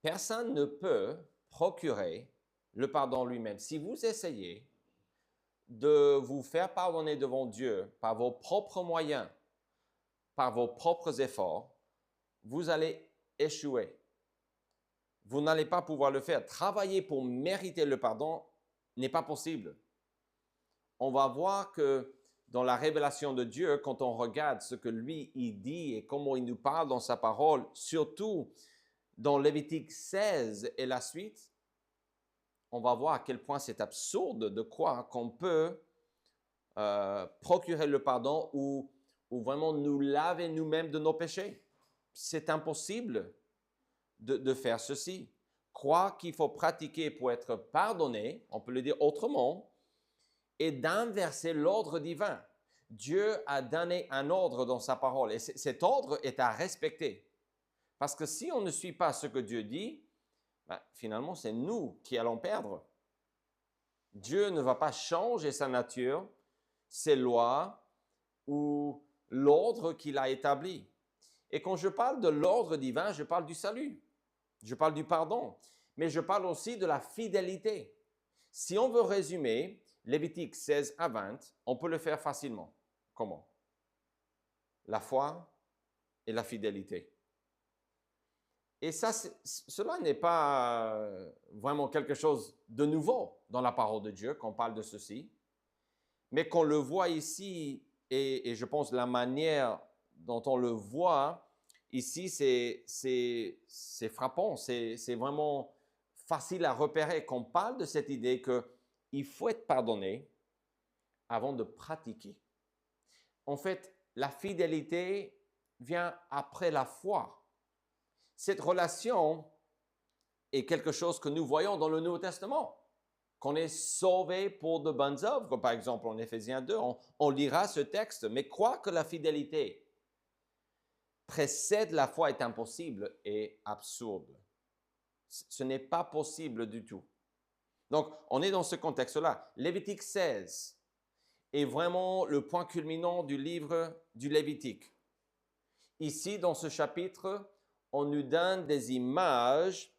Personne ne peut procurer le pardon lui-même. Si vous essayez de vous faire pardonner devant Dieu par vos propres moyens, par vos propres efforts, vous allez échouer. Vous n'allez pas pouvoir le faire. Travailler pour mériter le pardon n'est pas possible. On va voir que dans la révélation de Dieu, quand on regarde ce que lui, il dit et comment il nous parle dans sa parole, surtout dans Lévitique 16 et la suite, on va voir à quel point c'est absurde de croire qu'on peut procurer le pardon ou vraiment nous laver nous-mêmes de nos péchés. C'est impossible de faire ceci. Croire qu'il faut pratiquer pour être pardonné, on peut le dire autrement, et d'inverser l'ordre divin. Dieu a donné un ordre dans sa parole et cet ordre est à respecter. Parce que si on ne suit pas ce que Dieu dit, ben, finalement, c'est nous qui allons perdre. Dieu ne va pas changer sa nature, ses lois ou l'ordre qu'il a établi. Et quand je parle de l'ordre divin, je parle du salut, je parle du pardon, mais je parle aussi de la fidélité. Si on veut résumer Lévitique 16 à 20, on peut le faire facilement. Comment? La foi et la fidélité. Et ça, cela n'est pas vraiment quelque chose de nouveau dans la parole de Dieu qu'on parle de ceci, mais qu'on le voit ici, et je pense la manière dont on le voit ici, c'est frappant, c'est vraiment facile à repérer qu'on parle de cette idée qu'il faut être pardonné avant de pratiquer. En fait, la fidélité vient après la foi. Cette relation est quelque chose que nous voyons dans le Nouveau Testament, qu'on est sauvé pour de bonnes œuvres. Par exemple, en Éphésiens 2, on lira ce texte, mais croire que la fidélité précède la foi est impossible et absurde. Ce n'est pas possible du tout. Donc, on est dans ce contexte-là. Lévitique 16 est vraiment le point culminant du livre du Lévitique. Ici, dans ce chapitre, on nous donne des images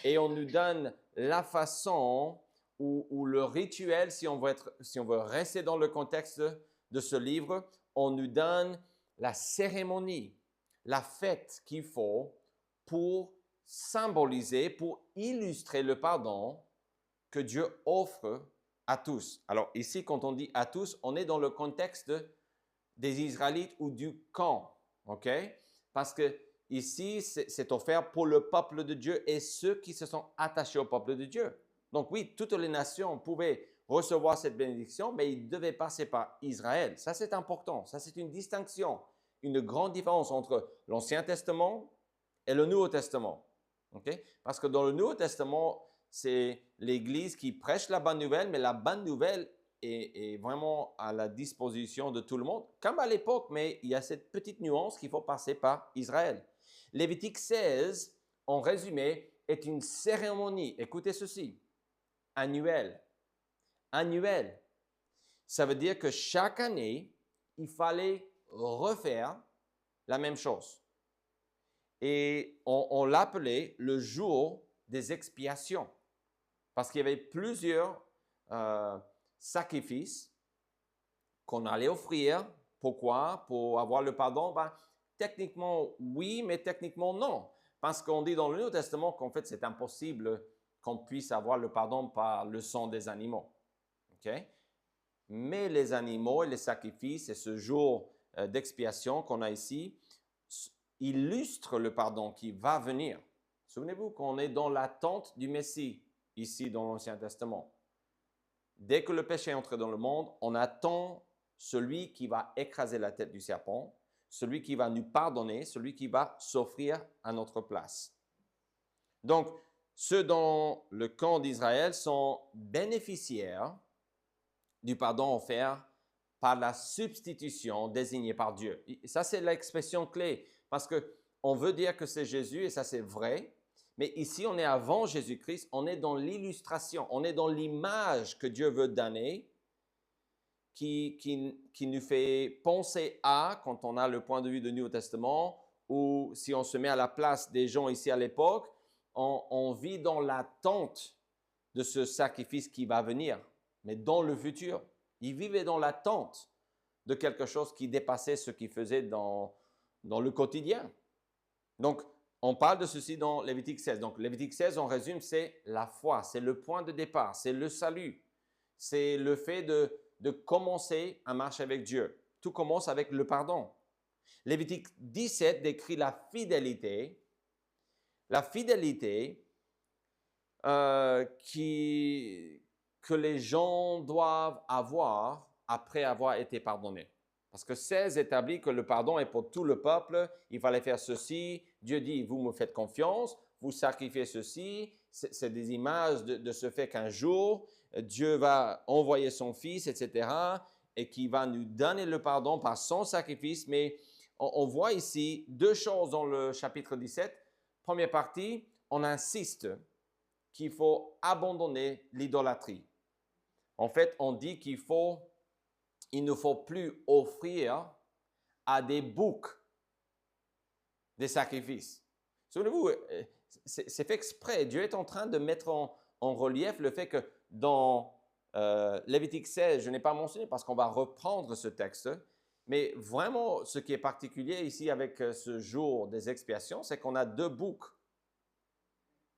et on nous donne la façon ou le rituel, si on veut rester dans le contexte de ce livre, on nous donne la cérémonie, la fête qu'il faut pour symboliser, pour illustrer le pardon que Dieu offre à tous. Alors ici, quand on dit à tous, on est dans le contexte des Israélites ou du camp, ok? Parce que ici, c'est offert pour le peuple de Dieu et ceux qui se sont attachés au peuple de Dieu. Donc oui, toutes les nations pouvaient recevoir cette bénédiction, mais ils devaient passer par Israël. Ça, c'est important. Ça, c'est une distinction, une grande différence entre l'Ancien Testament et le Nouveau Testament. Okay? Parce que dans le Nouveau Testament, c'est l'Église qui prêche la bonne nouvelle, mais la bonne nouvelle est vraiment à la disposition de tout le monde, comme à l'époque, mais il y a cette petite nuance qu'il faut passer par Israël. Lévitique 16, en résumé, est une cérémonie, écoutez ceci, annuelle. Annuelle. Ça veut dire que chaque année, il fallait refaire la même chose. Et on l'appelait le jour des expiations, parce qu'il y avait plusieurs sacrifices qu'on allait offrir. Pourquoi? Pour avoir le pardon? Ben, techniquement, oui, mais techniquement, non. Parce qu'on dit dans le Nouveau Testament qu'en fait, c'est impossible qu'on puisse avoir le pardon par le sang des animaux. Okay? Mais les animaux et les sacrifices et ce jour d'expiation qu'on a ici illustrent le pardon qui va venir. Souvenez-vous qu'on est dans l'attente du Messie ici dans l'Ancien Testament. Dès que le péché est entré dans le monde, on attend celui qui va écraser la tête du serpent, celui qui va nous pardonner, celui qui va s'offrir à notre place. Donc, ceux dans le camp d'Israël sont bénéficiaires du pardon offert par la substitution désignée par Dieu. Ça, c'est l'expression clé, parce que on veut dire que c'est Jésus, et ça, c'est vrai, mais ici, on est avant Jésus-Christ, on est dans l'illustration, on est dans l'image que Dieu veut donner, qui nous fait penser à, quand on a le point de vue du Nouveau Testament, ou si on se met à la place des gens ici à l'époque, on vit dans l'attente de ce sacrifice qui va venir, mais dans le futur. Ils vivaient dans l'attente de quelque chose qui dépassait ce qu'ils faisaient dans le quotidien. Donc, on parle de ceci dans Lévitique 16. Donc, Lévitique 16, on résume, c'est la foi, c'est le point de départ, c'est le salut. C'est le fait de commencer à marcher avec Dieu. Tout commence avec le pardon. Lévitique 17 décrit la fidélité. La fidélité que les gens doivent avoir après avoir été pardonnés. Parce que 16 établit que le pardon est pour tout le peuple. Il fallait faire ceci. Dieu dit, vous me faites confiance, vous sacrifiez ceci. C'est des images de ce fait qu'un jour, Dieu va envoyer son Fils, etc., et qui va nous donner le pardon par son sacrifice. Mais on voit ici deux choses dans le chapitre 17. Première partie, on insiste qu'il faut abandonner l'idolâtrie. En fait, on dit qu'il ne faut plus offrir à des boucs des sacrifices. Souvenez-vous, c'est fait exprès. Dieu est en train de mettre en relief le fait que dans Lévitique 16, je n'ai pas mentionné parce qu'on va reprendre ce texte, mais vraiment ce qui est particulier ici avec ce jour des expiations, c'est qu'on a deux boucs.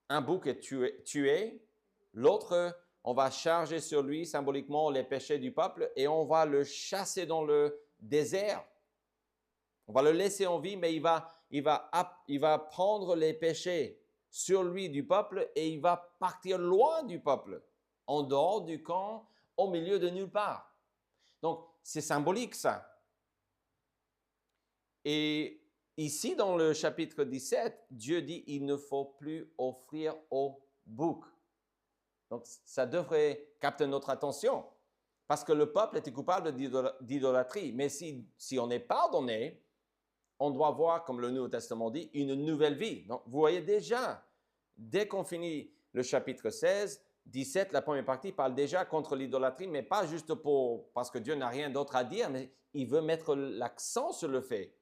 Un bouc est tué, l'autre, on va charger sur lui symboliquement les péchés du peuple et on va le chasser dans le désert. On va le laisser en vie, mais il va prendre les péchés sur lui du peuple et il va partir loin du peuple, en dehors du camp, au milieu de nulle part. Donc, c'est symbolique ça. Et ici, dans le chapitre 17, Dieu dit il ne faut plus offrir au bouc. Donc, ça devrait capter notre attention parce que le peuple était coupable d'idolâtrie. Mais si on est pardonné, on doit voir, comme le Nouveau Testament dit, une nouvelle vie. Donc, vous voyez déjà, dès qu'on finit le chapitre 16, 17, la première partie parle déjà contre l'idolâtrie, mais pas juste parce que Dieu n'a rien d'autre à dire, mais il veut mettre l'accent sur le fait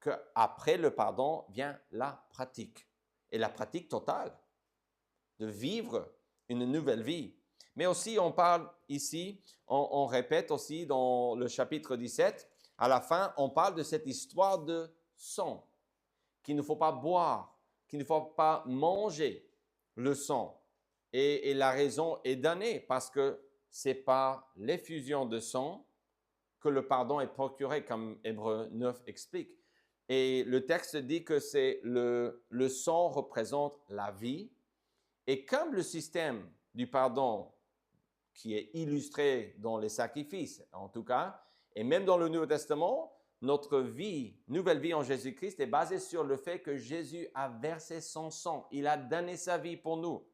qu'après le pardon vient la pratique. Et la pratique totale de vivre une nouvelle vie. Mais aussi, on parle ici, on répète aussi dans le chapitre 17, à la fin, on parle de cette histoire de sang, qu'il ne faut pas boire, qu'il ne faut pas manger le sang. Et la raison est donnée parce que c'est par l'effusion de sang que le pardon est procuré, comme Hébreux 9 explique. Et le texte dit que le sang représente la vie. Et comme le système du pardon qui est illustré dans les sacrifices, en tout cas, et même dans le Nouveau Testament, notre vie, nouvelle vie en Jésus-Christ est basée sur le fait que Jésus a versé son sang. Il a donné sa vie pour nous.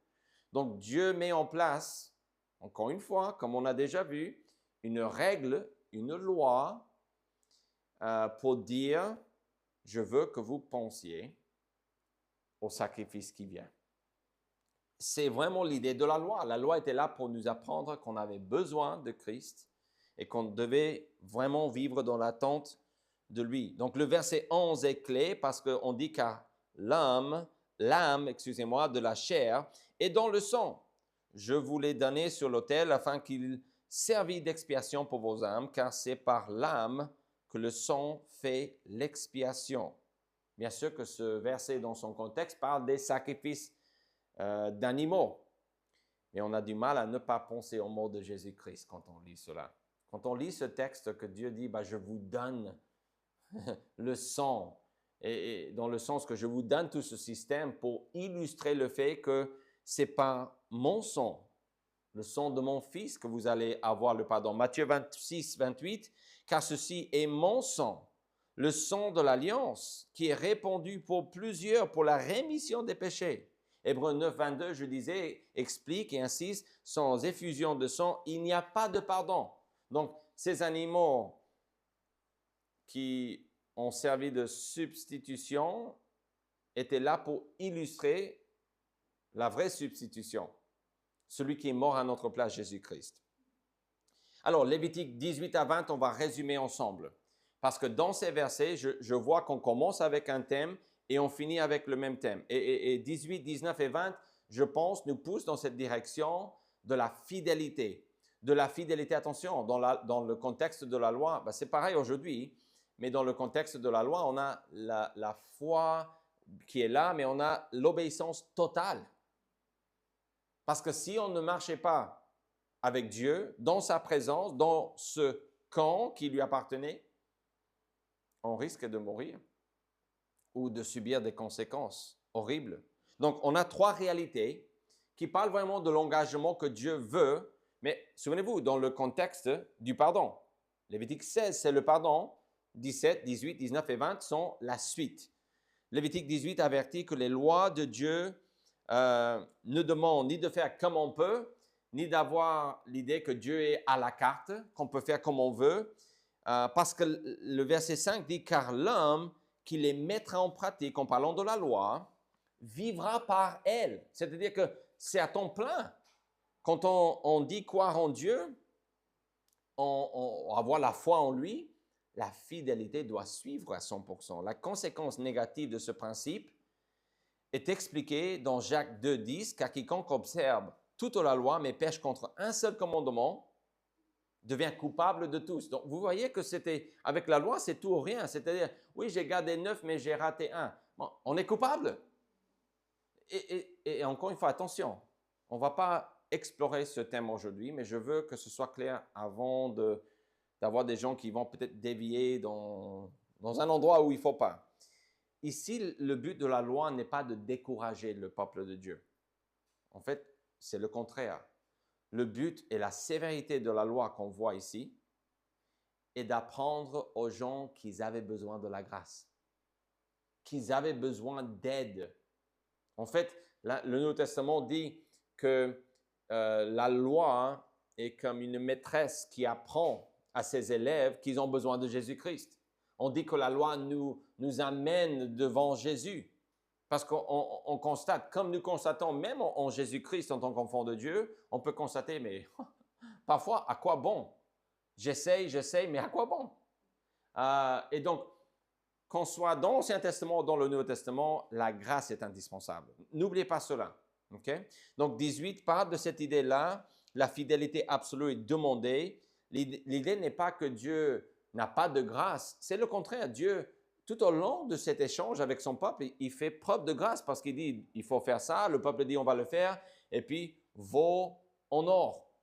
Donc Dieu met en place, encore une fois, comme on a déjà vu, une règle, une loi pour dire, je veux que vous pensiez au sacrifice qui vient. C'est vraiment l'idée de la loi. La loi était là pour nous apprendre qu'on avait besoin de Christ et qu'on devait vraiment vivre dans l'attente de lui. Donc le verset 11 est clé parce qu'on dit qu'à l'âme, de la chair est dans le sang. Je vous l'ai donné sur l'autel afin qu'il servît d'expiation pour vos âmes, car c'est par l'âme que le sang fait l'expiation. Bien sûr que ce verset dans son contexte parle des sacrifices d'animaux. Mais on a du mal à ne pas penser au mot de Jésus-Christ quand on lit cela. Quand on lit ce texte que Dieu dit, je vous donne le sang, et dans le sens que je vous donne tout ce système pour illustrer le fait que c'est par mon sang, le sang de mon Fils, que vous allez avoir le pardon. Matthieu 26, 28, car ceci est mon sang, le sang de l'alliance, qui est répandu pour plusieurs pour la rémission des péchés. Hébreux 9, 22, je disais, explique et insiste, sans effusion de sang, il n'y a pas de pardon. Donc, ces animaux qui ont servi de substitution étaient là pour illustrer la vraie substitution, celui qui est mort à notre place, Jésus-Christ. Alors, Lévitique 18 à 20, on va résumer ensemble. Parce que dans ces versets, je vois qu'on commence avec un thème et on finit avec le même thème. Et 18, 19 et 20, je pense, nous poussent dans cette direction de la fidélité. De la fidélité, attention, dans le contexte de la loi, ben c'est pareil aujourd'hui, mais dans le contexte de la loi, on a la foi qui est là, mais on a l'obéissance totale. Parce que si on ne marchait pas avec Dieu, dans sa présence, dans ce camp qui lui appartenait, on risque de mourir ou de subir des conséquences horribles. Donc, on a trois réalités qui parlent vraiment de l'engagement que Dieu veut, mais souvenez-vous, dans le contexte du pardon. Lévitique 16, c'est le pardon. 17, 18, 19 et 20 sont la suite. Lévitique 18 avertit que les lois de Dieu ne demandent ni de faire comme on peut, ni d'avoir l'idée que Dieu est à la carte, qu'on peut faire comme on veut, parce que le verset 5 dit « Car l'homme qui les mettra en pratique, en parlant de la loi, vivra par elle. » C'est-à-dire que c'est à temps plein. Quand on dit croire en Dieu, avoir la foi en lui, la fidélité doit suivre à 100%. La conséquence négative de ce principe est expliquée dans Jacques 2,10, car quiconque observe toute la loi mais pêche contre un seul commandement devient coupable de tous. Donc, vous voyez que avec la loi, c'est tout ou rien. C'est-à-dire, oui, j'ai gardé 9, mais j'ai raté 1. Bon, on est coupable. Et encore une fois, attention, on ne va pas explorer ce thème aujourd'hui, mais je veux que ce soit clair avant d'avoir des gens qui vont peut-être dévier dans un endroit où il ne faut pas. Ici, le but de la loi n'est pas de décourager le peuple de Dieu. En fait, c'est le contraire. Le but et la sévérité de la loi qu'on voit ici est d'apprendre aux gens qu'ils avaient besoin de la grâce, qu'ils avaient besoin d'aide. En fait, le Nouveau Testament dit que la loi est comme une maîtresse qui apprend à ses élèves qu'ils ont besoin de Jésus-Christ. On dit que la loi nous amène devant Jésus. Parce qu'on constate, comme nous constatons même en Jésus-Christ en tant qu'enfant de Dieu, on peut constater, mais parfois, à quoi bon? J'essaye, mais à quoi bon? Et donc, qu'on soit dans l'Ancien Testament ou dans le Nouveau Testament, la grâce est indispensable. N'oubliez pas cela. Okay? Donc, 18 parle de cette idée-là, la fidélité absolue est demandée. L'idée n'est pas que Dieu n'a pas de grâce, c'est le contraire. Dieu, tout au long de cet échange avec son peuple, il fait preuve de grâce parce qu'il dit, il faut faire ça, le peuple dit, on va le faire, et puis, veau en or,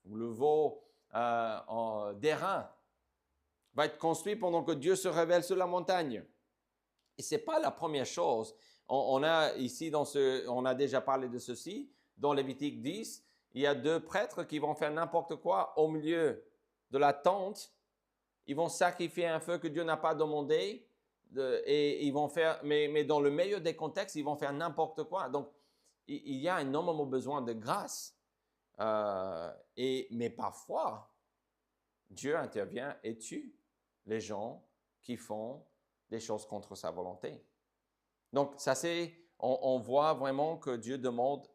ou le veau d'airain, va être construit pendant que Dieu se révèle sur la montagne. Et ce n'est pas la première chose. On a ici, on a déjà parlé de ceci, dans Lévitique 10, il y a 2 prêtres qui vont faire n'importe quoi au milieu de la tente. Ils vont sacrifier un feu que Dieu n'a pas demandé, et ils vont faire, mais dans le meilleur des contextes, ils vont faire n'importe quoi. Donc, il y a énormément besoin de grâce. Mais parfois, Dieu intervient et tue les gens qui font des choses contre sa volonté. Donc, ça on voit vraiment que Dieu demande,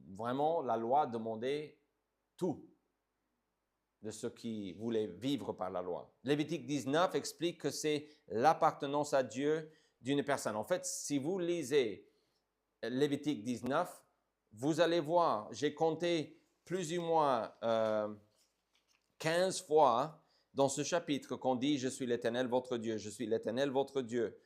vraiment la loi demandait tout de ceux qui voulaient vivre par la loi. Lévitique 19 explique que c'est l'appartenance à Dieu d'une personne. En fait, si vous lisez Lévitique 19, vous allez voir, j'ai compté plus ou moins 15 fois dans ce chapitre qu'on dit « Je suis l'Éternel, votre Dieu, je suis l'Éternel, votre Dieu.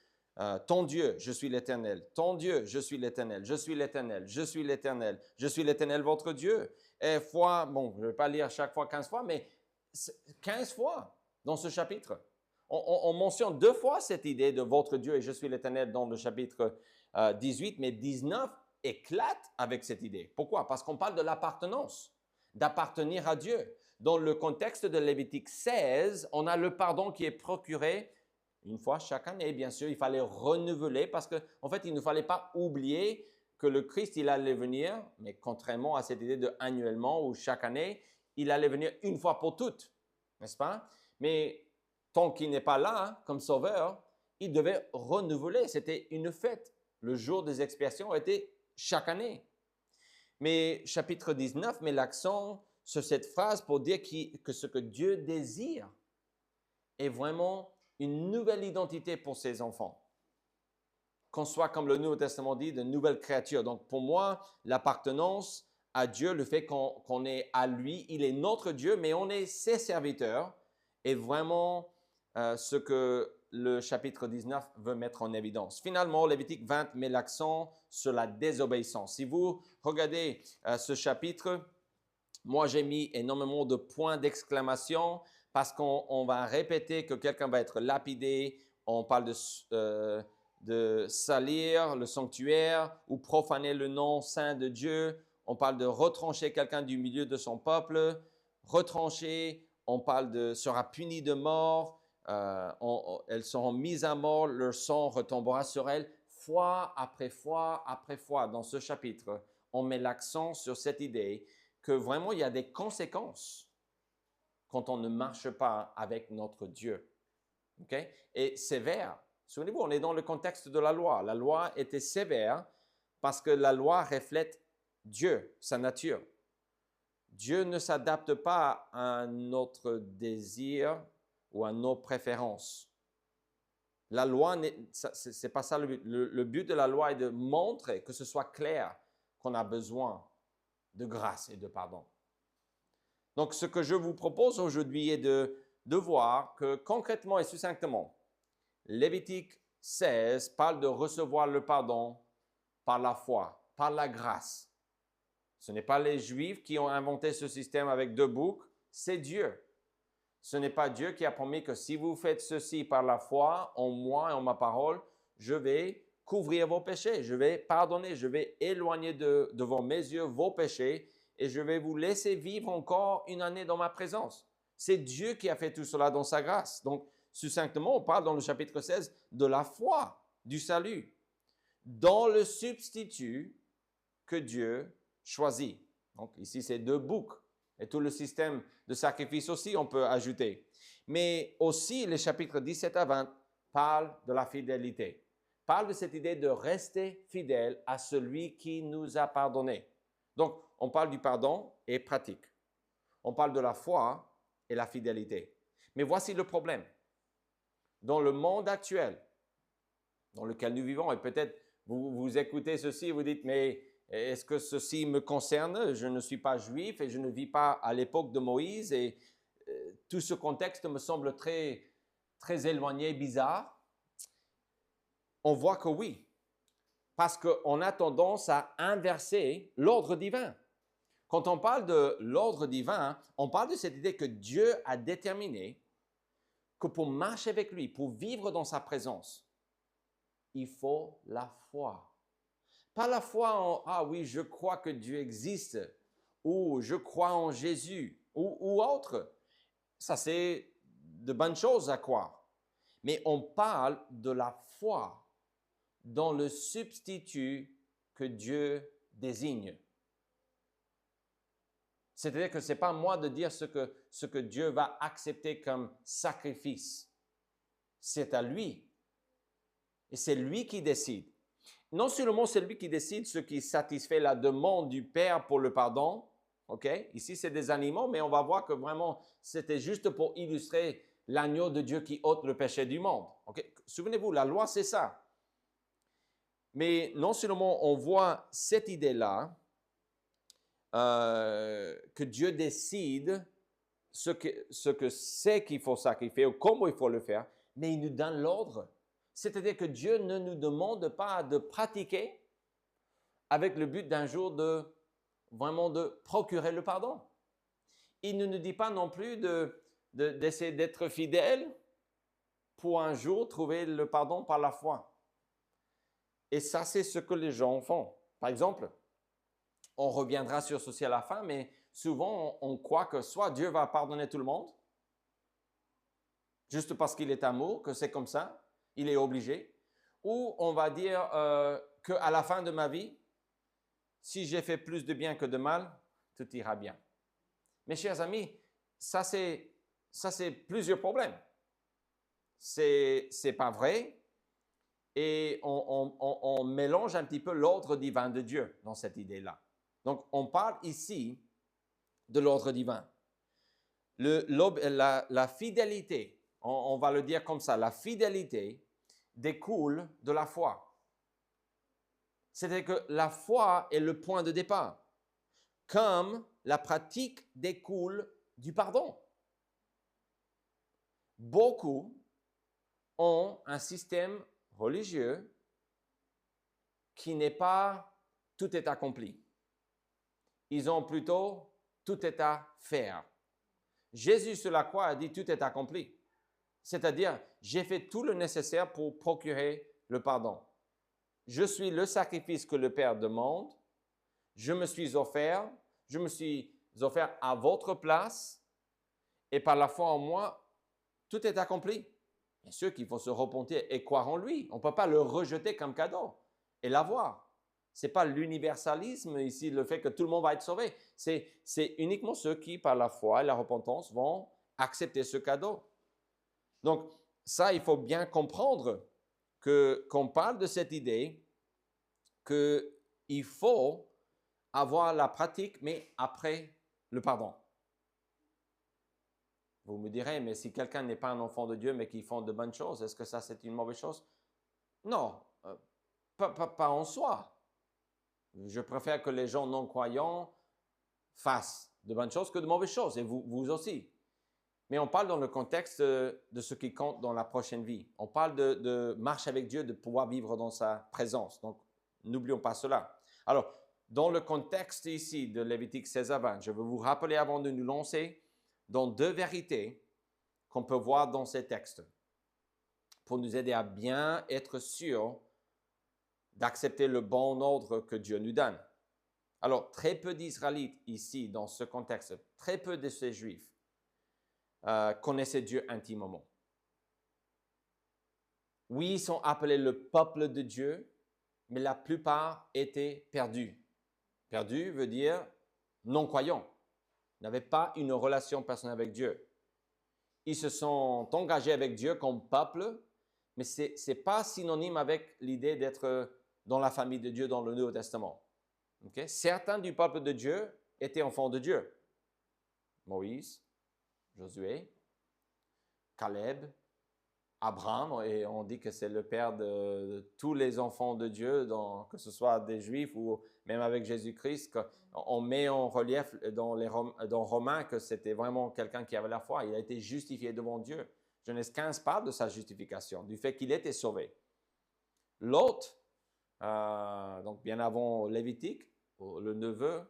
Ton Dieu, je suis l'Éternel. Ton Dieu, je suis l'Éternel. Je suis l'Éternel. Je suis l'Éternel. Je suis l'Éternel, votre Dieu. » Et bon, je ne vais pas lire chaque fois 15 fois, mais 15 fois dans ce chapitre. On mentionne 2 fois cette idée de votre Dieu et je suis l'Éternel dans le chapitre 18, mais 19 éclate avec cette idée. Pourquoi? Parce qu'on parle de l'appartenance, d'appartenir à Dieu. Dans le contexte de Lévitique 16, on a le pardon qui est procuré une fois chaque année. Bien sûr, il fallait renouveler parce qu'en fait, il ne fallait pas oublier que le Christ, il allait venir, mais contrairement à cette idée de annuellement ou chaque année, il allait venir une fois pour toutes, n'est-ce pas? Mais tant qu'il n'est pas là, comme sauveur, il devait renouveler. C'était une fête. Le jour des expiations était chaque année. Mais chapitre 19 met l'accent sur cette phrase pour dire que ce que Dieu désire est vraiment une nouvelle identité pour ses enfants. qu'on soit, comme le Nouveau Testament dit, de nouvelles créatures. Donc, pour moi, l'appartenance à Dieu, le fait qu'on est à lui, il est notre Dieu, mais on est ses serviteurs, est vraiment ce que le chapitre 19 veut mettre en évidence. Finalement, Lévitique 20 met l'accent sur la désobéissance. Si vous regardez ce chapitre, moi j'ai mis énormément de points d'exclamation parce qu'on va répéter que quelqu'un va être lapidé. On parle de salir le sanctuaire ou profaner le nom saint de Dieu. On parle de retrancher quelqu'un du milieu de son peuple. Retrancher, on parle de sera puni de mort. Elles seront mises à mort, leur sang retombera sur elles. Fois après fois après fois, dans ce chapitre, on met l'accent sur cette idée que vraiment il y a des conséquences quand on ne marche pas avec notre Dieu. Okay? Et sévère. Souvenez-vous, on est dans le contexte de la loi. La loi était sévère parce que la loi reflète Dieu, sa nature. Dieu ne s'adapte pas à notre désir ou à nos préférences. La loi, c'est pas ça le but. Le but de la loi est de montrer que ce soit clair qu'on a besoin de grâce et de pardon. Donc, ce que je vous propose aujourd'hui est de voir que concrètement et succinctement, Lévitique 16 parle de recevoir le pardon par la foi, par la grâce. Ce n'est pas les Juifs qui ont inventé ce système avec 2 boucs, c'est Dieu. Ce n'est pas Dieu qui a promis que si vous faites ceci par la foi, en moi et en ma parole, je vais couvrir vos péchés, je vais pardonner, je vais éloigner devant mes yeux vos péchés et je vais vous laisser vivre encore une année dans ma présence. C'est Dieu qui a fait tout cela dans sa grâce. Donc, succinctement, on parle dans le chapitre 16 de la foi, du salut, dans le substitut que Dieu choisit. Donc, ici, c'est 2 boucs. Et tout le système de sacrifice aussi, on peut ajouter. Mais aussi, les chapitres 17 à 20 parlent de la fidélité. Parlent de cette idée de rester fidèle à celui qui nous a pardonné. Donc, on parle du pardon et pratique. On parle de la foi et la fidélité. Mais voici le problème. Dans le monde actuel, dans lequel nous vivons, et peut-être vous écoutez ceci et vous dites, mais est-ce que ceci me concerne? Je ne suis pas juif et je ne vis pas à l'époque de Moïse et tout ce contexte me semble très, très éloigné, bizarre. On voit que oui, parce qu'on a tendance à inverser l'ordre divin. Quand on parle de l'ordre divin, on parle de cette idée que Dieu a déterminé que pour marcher avec lui, pour vivre dans sa présence, il faut la foi. Pas la foi en « Ah oui, je crois que Dieu existe » ou « Je crois en Jésus » ou autre. Ça, c'est de bonnes choses à croire. Mais on parle de la foi dans le substitut que Dieu désigne. C'est-à-dire que ce n'est pas moi de dire ce que Dieu va accepter comme sacrifice. C'est à lui. Et c'est lui qui décide. Non seulement c'est lui qui décide ce qui satisfait la demande du Père pour le pardon, ok? Ici, c'est des animaux, mais on va voir que vraiment, c'était juste pour illustrer l'agneau de Dieu qui ôte le péché du monde. Okay? Souvenez-vous, la loi, c'est ça. Mais non seulement on voit cette idée-là, que Dieu décide ce que c'est qu'il faut sacrifier ou comment il faut le faire, mais il nous donne l'ordre. C'est-à-dire que Dieu ne nous demande pas de pratiquer avec le but d'un jour vraiment de procurer le pardon. Il ne nous dit pas non plus d'essayer d'être fidèle pour un jour trouver le pardon par la foi. Et ça, c'est ce que les gens font. Par exemple, on reviendra sur ceci à la fin, mais souvent, on croit que soit Dieu va pardonner tout le monde, juste parce qu'il est amour, que c'est comme ça, il est obligé, ou on va dire qu'à la fin de ma vie, si j'ai fait plus de bien que de mal, tout ira bien. Mes chers amis, ça c'est plusieurs problèmes. C'est pas vrai et on mélange un petit peu l'ordre divin de Dieu dans cette idée-là. Donc, on parle ici de l'ordre divin. La fidélité, on va le dire comme ça, la fidélité découle de la foi. C'est que la foi est le point de départ, comme la pratique découle du pardon. Beaucoup ont un système religieux qui n'est pas tout est accompli. Ils ont plutôt tout est à faire. Jésus sur la croix a dit tout est accompli. C'est-à-dire, j'ai fait tout le nécessaire pour procurer le pardon. Je suis le sacrifice que le Père demande. Je me suis offert à votre place. Et par la foi en moi, tout est accompli. Bien sûr qu'il faut se repentir et croire en lui. On ne peut pas le rejeter comme cadeau et l'avoir. Ce n'est pas l'universalisme ici, le fait que tout le monde va être sauvé. C'est uniquement ceux qui, par la foi et la repentance, vont accepter ce cadeau. Donc, ça, il faut bien comprendre qu'on parle de cette idée qu'il faut avoir la pratique, mais après le pardon. Vous me direz, mais si quelqu'un n'est pas un enfant de Dieu, mais qui font de bonnes choses, est-ce que ça, c'est une mauvaise chose? Non, pas en soi. Je préfère que les gens non-croyants fassent de bonnes choses que de mauvaises choses, et vous aussi. Mais on parle dans le contexte de ce qui compte dans la prochaine vie. On parle de marche avec Dieu, de pouvoir vivre dans sa présence. Donc, n'oublions pas cela. Alors, dans le contexte ici de Lévitique 16 à 20, je veux vous rappeler avant de nous lancer dans deux vérités qu'on peut voir dans ces textes pour nous aider à bien être sûrs d'accepter le bon ordre que Dieu nous donne. Alors, très peu d'Israélites ici, dans ce contexte, très peu de ces Juifs connaissaient Dieu intimement. Oui, ils sont appelés le peuple de Dieu, mais la plupart étaient perdus. Perdus veut dire non-croyants, n'avaient pas une relation personnelle avec Dieu. Ils se sont engagés avec Dieu comme peuple, mais ce n'est pas synonyme avec l'idée d'être dans la famille de Dieu dans le Nouveau Testament. Okay? Certains du peuple de Dieu étaient enfants de Dieu. Moïse, Josué, Caleb, Abraham, et on dit que c'est le père de tous les enfants de Dieu, que ce soit des Juifs ou même avec Jésus-Christ. On met en relief dans Romains que c'était vraiment quelqu'un qui avait la foi. Il a été justifié devant Dieu. Genèse 15 parle de sa justification, du fait qu'il était sauvé. Lot, donc bien avant Lévitique, le neveu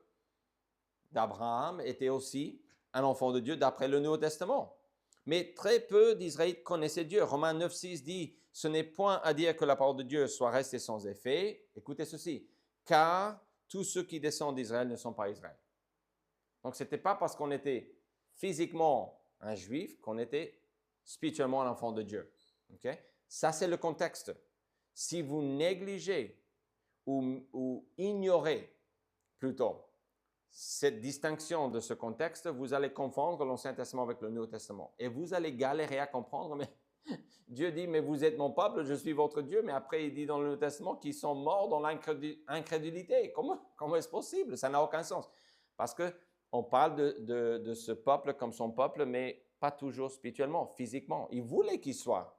d'Abraham, était aussi un enfant de Dieu d'après le Nouveau Testament. Mais très peu d'Israélites connaissaient Dieu. Romains 9,6 dit « Ce n'est point à dire que la parole de Dieu soit restée sans effet. » Écoutez ceci. « Car tous ceux qui descendent d'Israël ne sont pas Israël. » Donc, ce n'était pas parce qu'on était physiquement un juif qu'on était spirituellement un enfant de Dieu. Okay? Ça, c'est le contexte. Si vous négligez ou ignorez plutôt cette distinction de ce contexte, vous allez confondre l'Ancien Testament avec le Nouveau Testament. Et vous allez galérer à comprendre, mais Dieu dit, mais vous êtes mon peuple, je suis votre Dieu. Mais après, il dit dans le Nouveau Testament qu'ils sont morts dans l'incrédulité. Comment est-ce possible? Ça n'a aucun sens. Parce qu'on parle de ce peuple comme son peuple, mais pas toujours spirituellement, physiquement. Il voulait qu'il soit.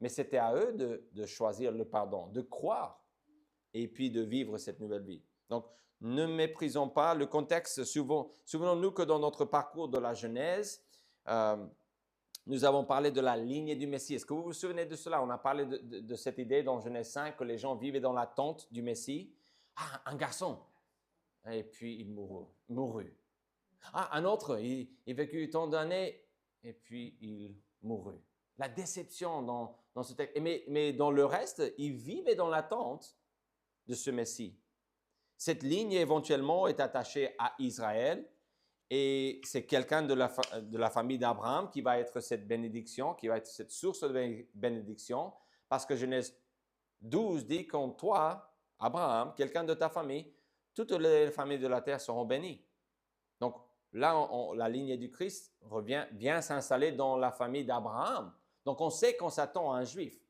Mais c'était à eux de choisir le pardon, de croire et puis de vivre cette nouvelle vie. Donc, ne méprisons pas le contexte. Souvenons-nous que dans notre parcours de la Genèse, nous avons parlé de la lignée du Messie. Est-ce que vous vous souvenez de cela? On a parlé de cette idée dans Genèse 5 que les gens vivaient dans l'attente du Messie. Ah, un garçon. Et puis il mourut. Ah, un autre, il vécut tant d'années et puis il mourut. La déception dans ce texte. Mais dans le reste, ils vivaient dans l'attente de ce Messie. Cette ligne éventuellement est attachée à Israël et c'est quelqu'un de la famille d'Abraham qui va être cette bénédiction, qui va être cette source de bénédiction, parce que Genèse 12 dit qu'en toi, Abraham, quelqu'un de ta famille, toutes les familles de la terre seront bénies. Donc là, la lignée du Christ vient s'installer dans la famille d'Abraham. Donc on sait qu'on s'attend à un juif.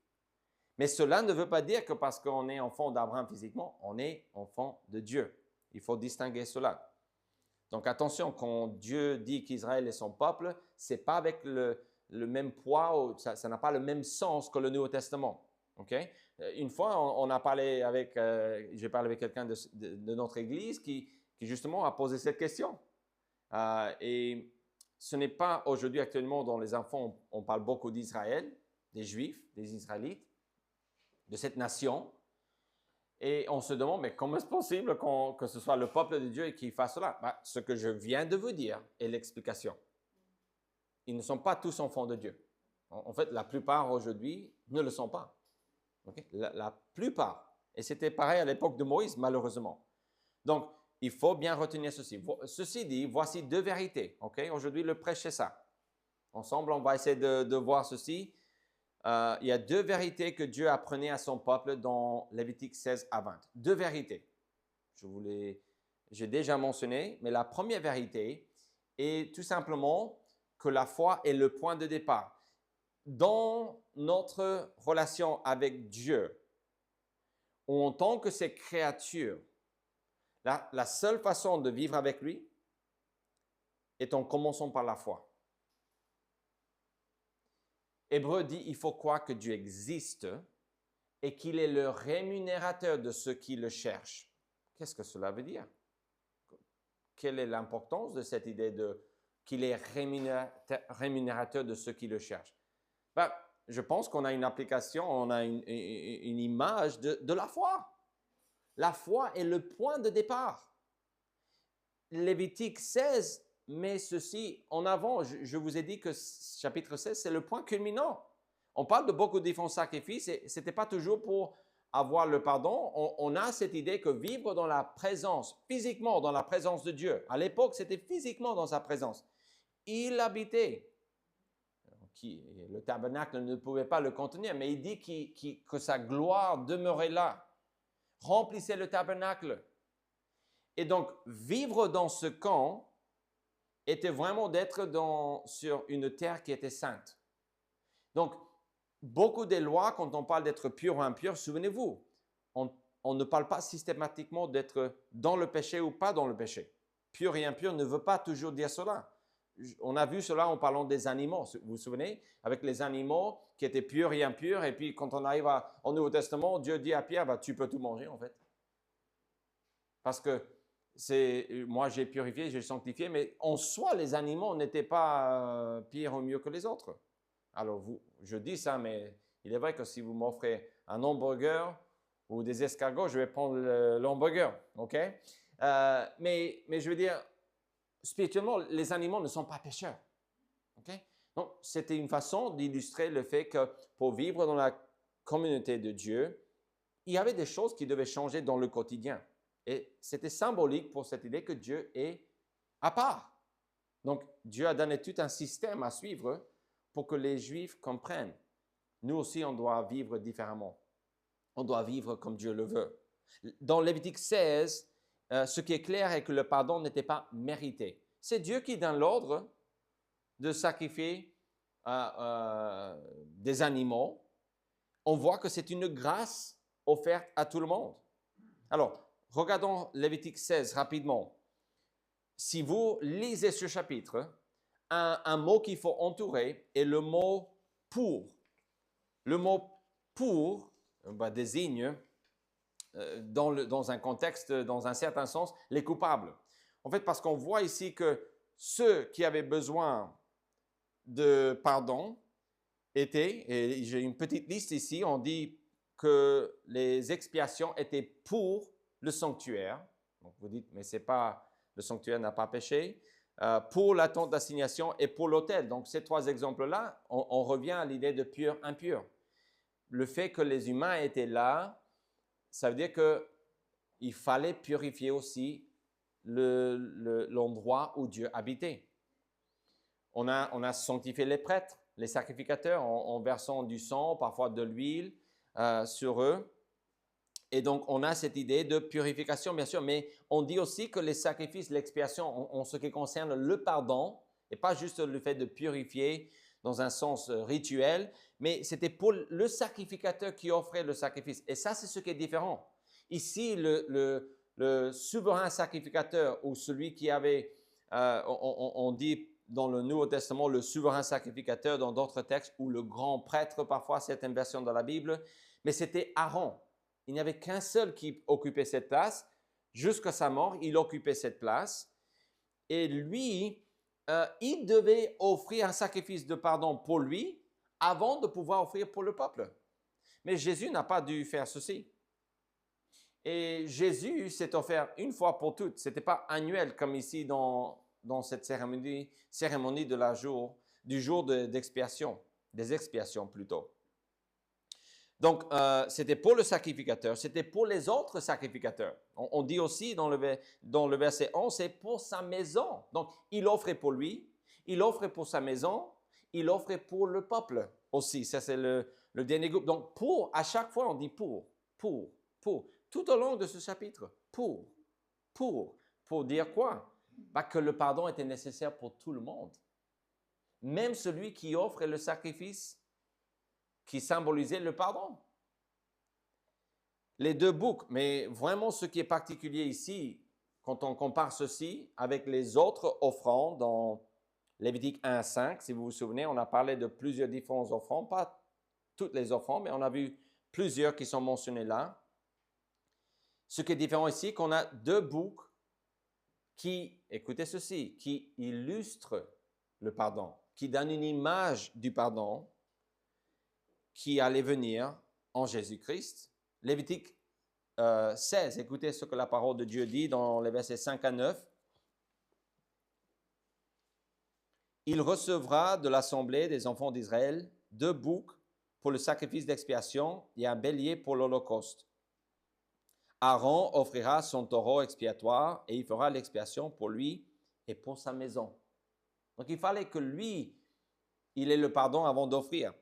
Mais cela ne veut pas dire que parce qu'on est enfant d'Abraham physiquement, on est enfant de Dieu. Il faut distinguer cela. Donc attention, quand Dieu dit qu'Israël est son peuple, ce n'est pas avec le même poids, ça n'a pas le même sens que le Nouveau Testament. OK? Une fois, on a parlé avec, j'ai parlé avec quelqu'un de notre église qui justement a posé cette question. Et ce n'est pas aujourd'hui actuellement dans les enfants, on parle beaucoup d'Israël, des Juifs, des Israélites, de cette nation. Et on se demande, mais comment est-ce possible que ce soit le peuple de Dieu qui fasse cela? Ben, ce que je viens de vous dire est l'explication. Ils ne sont pas tous enfants de Dieu. En fait, la plupart aujourd'hui ne le sont pas. Okay? La plupart. Et c'était pareil à l'époque de Moïse, malheureusement. Donc, il faut bien retenir ceci. Ceci dit, voici deux vérités. Okay? Aujourd'hui, le prêche, c'est ça. Ensemble, on va essayer de voir ceci. Il y a deux vérités que Dieu apprenait à son peuple dans Lévitique 16 à 20. Deux vérités. J'ai déjà mentionné, mais la première vérité est tout simplement que la foi est le point de départ. Dans notre relation avec Dieu, en tant que ses créatures, la seule façon de vivre avec lui est en commençant par la foi. Hébreu dit, il faut croire que Dieu existe et qu'il est le rémunérateur de ceux qui le cherchent. Qu'est-ce que cela veut dire? Quelle est l'importance de cette idée qu'il est rémunérateur de ceux qui le cherchent? Ben, je pense qu'on a une application, on a une image de la foi. La foi est le point de départ. Lévitique 16 met ceci en avant. Je vous ai dit que chapitre 16, c'est le point culminant. On parle de beaucoup de différents sacrifices et ce n'était pas toujours pour avoir le pardon. On a cette idée que vivre dans la présence, physiquement dans la présence de Dieu. À l'époque, c'était physiquement dans sa présence. Il habitait. Le tabernacle ne pouvait pas le contenir, mais il dit que sa gloire demeurait là, remplissait le tabernacle. Et donc, vivre dans ce camp était vraiment d'être sur une terre qui était sainte. Donc, beaucoup des lois, quand on parle d'être pur ou impur, souvenez-vous, on ne parle pas systématiquement d'être dans le péché ou pas dans le péché. Pur et impur ne veut pas toujours dire cela. On a vu cela en parlant des animaux, vous vous souvenez, avec les animaux qui étaient purs et impurs, et puis quand on arrive au Nouveau Testament, Dieu dit à Pierre, bah, tu peux tout manger en fait. Parce que moi j'ai purifié, j'ai sanctifié, mais en soi, les animaux n'étaient pas pires ou mieux que les autres. Alors, je dis ça, mais il est vrai que si vous m'offrez un hamburger ou des escargots, je vais prendre l'hamburger, ok? Mais je veux dire, spirituellement, les animaux ne sont pas pécheurs. Okay? Donc, c'était une façon d'illustrer le fait que pour vivre dans la communauté de Dieu, il y avait des choses qui devaient changer dans le quotidien. Et c'était symbolique pour cette idée que Dieu est à part. Donc, Dieu a donné tout un système à suivre pour que les Juifs comprennent. Nous aussi, on doit vivre différemment. On doit vivre comme Dieu le veut. Dans Lévitique 16, ce qui est clair est que le pardon n'était pas mérité. C'est Dieu qui donne l'ordre de sacrifier des animaux. On voit que c'est une grâce offerte à tout le monde. Alors, regardons Lévitique 16 rapidement. Si vous lisez ce chapitre, un mot qu'il faut entourer est le mot « pour ». Le mot « pour » désigne dans un contexte, dans un certain sens, les coupables. En fait, parce qu'on voit ici que ceux qui avaient besoin de pardon étaient, et j'ai une petite liste ici, on dit que les expiations étaient pour le sanctuaire. Donc vous dites, mais c'est pas, le sanctuaire n'a pas péché. Pour la tente d'assignation et pour l'autel. Donc ces trois exemples-là, on revient à l'idée de pur, impur. Le fait que les humains étaient là, ça veut dire qu'il fallait purifier aussi l'endroit où Dieu habitait. On a sanctifié les prêtres, les sacrificateurs, en versant du sang, parfois de l'huile sur eux. Et donc, on a cette idée de purification, bien sûr, mais on dit aussi que les sacrifices, l'expiation, en ce qui concerne le pardon, et pas juste le fait de purifier dans un sens rituel, mais c'était pour le sacrificateur qui offrait le sacrifice. Et ça, c'est ce qui est différent. Ici, le souverain sacrificateur ou celui qui avait, on dit dans le Nouveau Testament, le souverain sacrificateur dans d'autres textes, ou le grand prêtre parfois, certaines versions de la Bible, Mais c'était Aaron. Il n'y avait qu'un seul qui occupait cette place. Jusqu'à sa mort, il occupait cette place. Et lui, il devait offrir un sacrifice de pardon pour lui avant de pouvoir offrir pour le peuple. Mais Jésus n'a pas dû faire ceci. Et Jésus s'est offert une fois pour toutes. Ce n'était pas annuel comme ici dans cette cérémonie du jour d'expiation, des expiations plutôt. Donc, c'était pour le sacrificateur, c'était pour les autres sacrificateurs. On dit aussi dans le verset 11, c'est pour sa maison. Donc, il offrait pour lui, il offrait pour sa maison, il offrait pour le peuple aussi. Ça, c'est le dernier groupe. Donc, pour, à chaque fois, on dit pour. Tout au long de ce chapitre, pour dire quoi? Bah, que le pardon était nécessaire pour tout le monde. Même celui qui offre le sacrifice qui symbolisait le pardon. Les deux boucs, mais vraiment ce qui est particulier ici, quand on compare ceci avec les autres offrandes dans Lévitique 1 à 5, si vous vous souvenez, on a parlé de plusieurs différents offrandes, pas toutes les offrandes, mais on a vu plusieurs qui sont mentionnés là. Ce qui est différent ici, qu'on a deux boucs qui, écoutez ceci, qui illustrent le pardon, qui donnent une image du pardon qui allait venir en Jésus-Christ. Lévitique 16, écoutez ce que la parole de Dieu dit dans les versets 5 à 9. Il recevra de l'assemblée des enfants d'Israël 2 boucs pour le sacrifice d'expiation et un bélier pour l'holocauste. Aaron offrira son taureau expiatoire et il fera l'expiation pour lui et pour sa maison. Donc il fallait que lui, il ait le pardon avant d'offrir.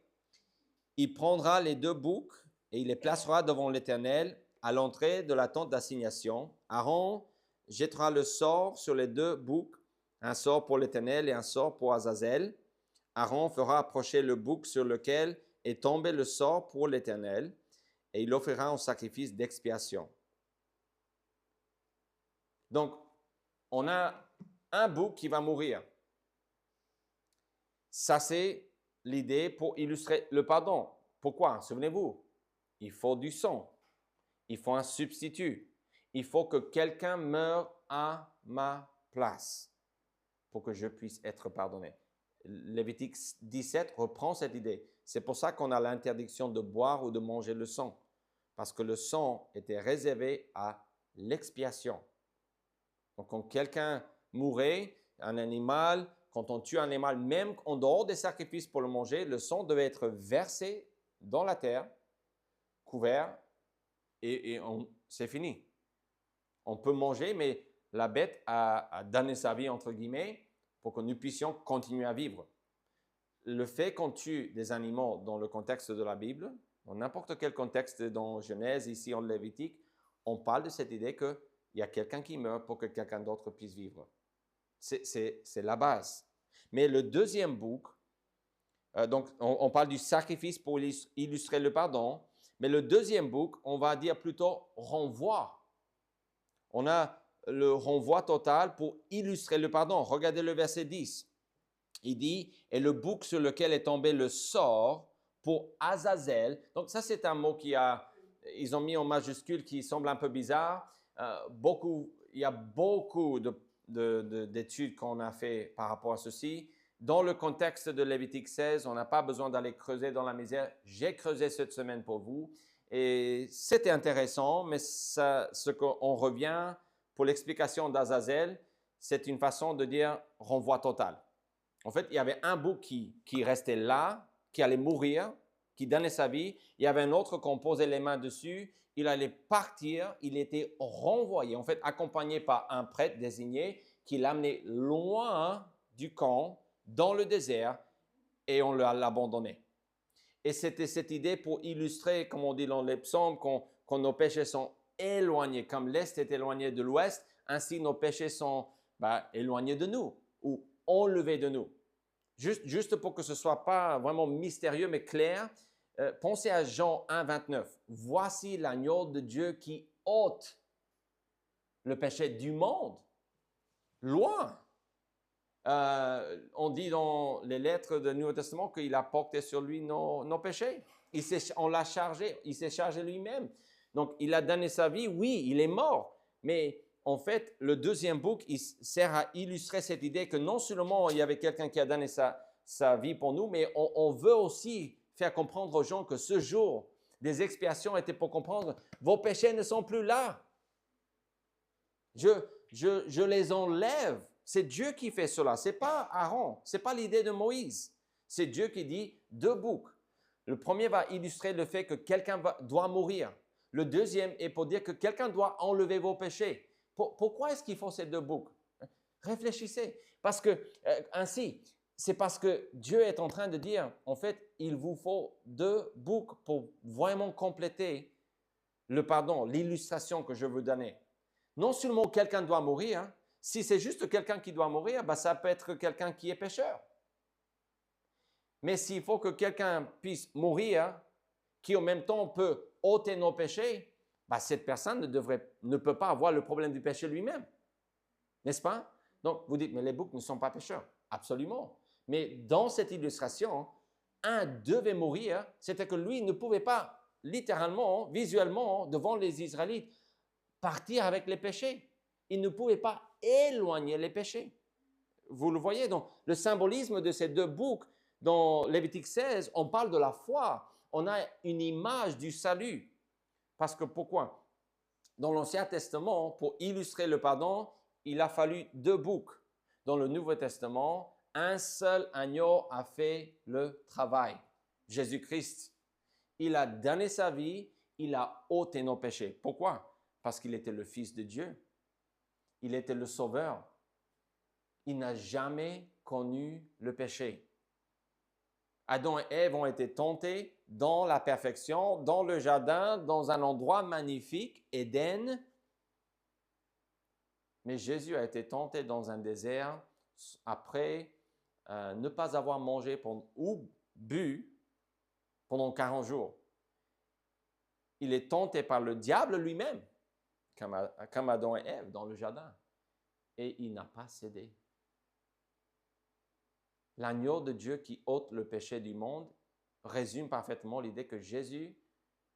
Il prendra les 2 boucs et il les placera devant l'Éternel à l'entrée de la tente d'assignation. Aaron jettera le sort sur les 2 boucs, un sort pour l'Éternel et un sort pour Azazel. Aaron fera approcher le bouc sur lequel est tombé le sort pour l'Éternel et il offrira un sacrifice d'expiation. Donc, on a un bouc qui va mourir. Ça, c'est l'idée pour illustrer le pardon. Pourquoi? Souvenez-vous, il faut du sang. Il faut un substitut. Il faut que quelqu'un meure à ma place pour que je puisse être pardonné. Lévitique 17 reprend cette idée. C'est pour ça qu'on a l'interdiction de boire ou de manger le sang. Parce que le sang était réservé à l'expiation. Donc, quand quelqu'un mourait, un animal, quand on tue un animal, même en dehors des sacrifices pour le manger, le sang devait être versé dans la terre, couvert, et c'est fini. On peut manger, mais la bête a donné sa vie, entre guillemets, pour que nous puissions continuer à vivre. Le fait qu'on tue des animaux dans le contexte de la Bible, dans n'importe quel contexte, dans Genèse, ici en Lévitique, on parle de cette idée qu'il y a quelqu'un qui meurt pour que quelqu'un d'autre puisse vivre. C'est la base. Mais le deuxième bouc, donc on parle du sacrifice pour illustrer le pardon, mais le deuxième bouc, on va dire plutôt renvoi. On a le renvoi total pour illustrer le pardon. Regardez le verset 10. Il dit, « Et le bouc sur lequel est tombé le sort pour Azazel. » Donc ça, c'est un mot ils ont mis en majuscule qui semble un peu bizarre. Il y a beaucoup d'études qu'on a fait par rapport à ceci. Dans le contexte de Lévitique 16, on n'a pas besoin d'aller creuser dans la misère. J'ai creusé cette semaine pour vous. Et c'était intéressant, mais ce qu'on revient pour l'explication d'Azazel, c'est une façon de dire renvoi total. En fait, il y avait un bouc qui restait là, qui allait mourir, qui donnait sa vie. Il y avait un autre qu'on posait les mains dessus. Il allait partir, il était renvoyé, en fait, accompagné par un prêtre désigné qui l'amenait loin du camp, dans le désert, et on l'a abandonné. Et c'était cette idée pour illustrer, comme on dit dans les psaumes, quand nos péchés sont éloignés, comme l'Est est éloigné de l'Ouest, ainsi nos péchés sont éloignés de nous ou enlevés de nous. Juste pour que ce ne soit pas vraiment mystérieux, mais clair, pensez à Jean 1, 29. « Voici l'agneau de Dieu qui ôte le péché du monde. » Loin. On dit dans les lettres du Nouveau Testament qu'il a porté sur lui nos péchés. On l'a chargé, il s'est chargé lui-même. Donc, il a donné sa vie, oui, il est mort. Mais en fait, le deuxième bouc, il sert à illustrer cette idée que non seulement il y avait quelqu'un qui a donné sa vie pour nous, mais on veut aussi faire comprendre aux gens que ce jour des expiations étaient pour comprendre, vos péchés ne sont plus là. Je les enlève. C'est Dieu qui fait cela. Ce n'est pas Aaron. Ce n'est pas l'idée de Moïse. C'est Dieu qui dit deux boucs. Le premier va illustrer le fait que quelqu'un doit mourir. Le deuxième est pour dire que quelqu'un doit enlever vos péchés. Pourquoi est-ce qu'il faut ces deux boucs? Réfléchissez. Parce que, c'est parce que Dieu est en train de dire, en fait, il vous faut deux boucs pour vraiment compléter le pardon, l'illustration que je veux donner. Non seulement quelqu'un doit mourir, hein, si c'est juste quelqu'un qui doit mourir, ça peut être quelqu'un qui est pécheur. Mais s'il faut que quelqu'un puisse mourir, qui en même temps peut ôter nos péchés, cette personne ne peut pas avoir le problème du péché lui-même. N'est-ce pas? Donc, vous dites, mais les boucs ne sont pas pécheurs. Absolument. Mais dans cette illustration, un devait mourir, c'était que lui ne pouvait pas, littéralement, visuellement, devant les Israélites, partir avec les péchés. Il ne pouvait pas éloigner les péchés. Vous le voyez, donc, le symbolisme de ces deux boucs, dans Lévitique 16, on parle de la foi. On a une image du salut. Parce que pourquoi? Dans l'Ancien Testament, pour illustrer le pardon, il a fallu deux boucs. Dans le Nouveau Testament, un seul agneau a fait le travail. Jésus-Christ. Il a donné sa vie, il a ôté nos péchés. Pourquoi? Parce qu'il était le Fils de Dieu. Il était le Sauveur. Il n'a jamais connu le péché. Adam et Ève ont été tentés dans la perfection, dans le jardin, dans un endroit magnifique, Éden. Mais Jésus a été tenté dans un désert après ne pas avoir mangé ou bu pendant 40 jours. Il est tenté par le diable lui-même, comme Adam et Ève dans le jardin. Et il n'a pas cédé. L'agneau de Dieu qui ôte le péché du monde résume parfaitement l'idée que Jésus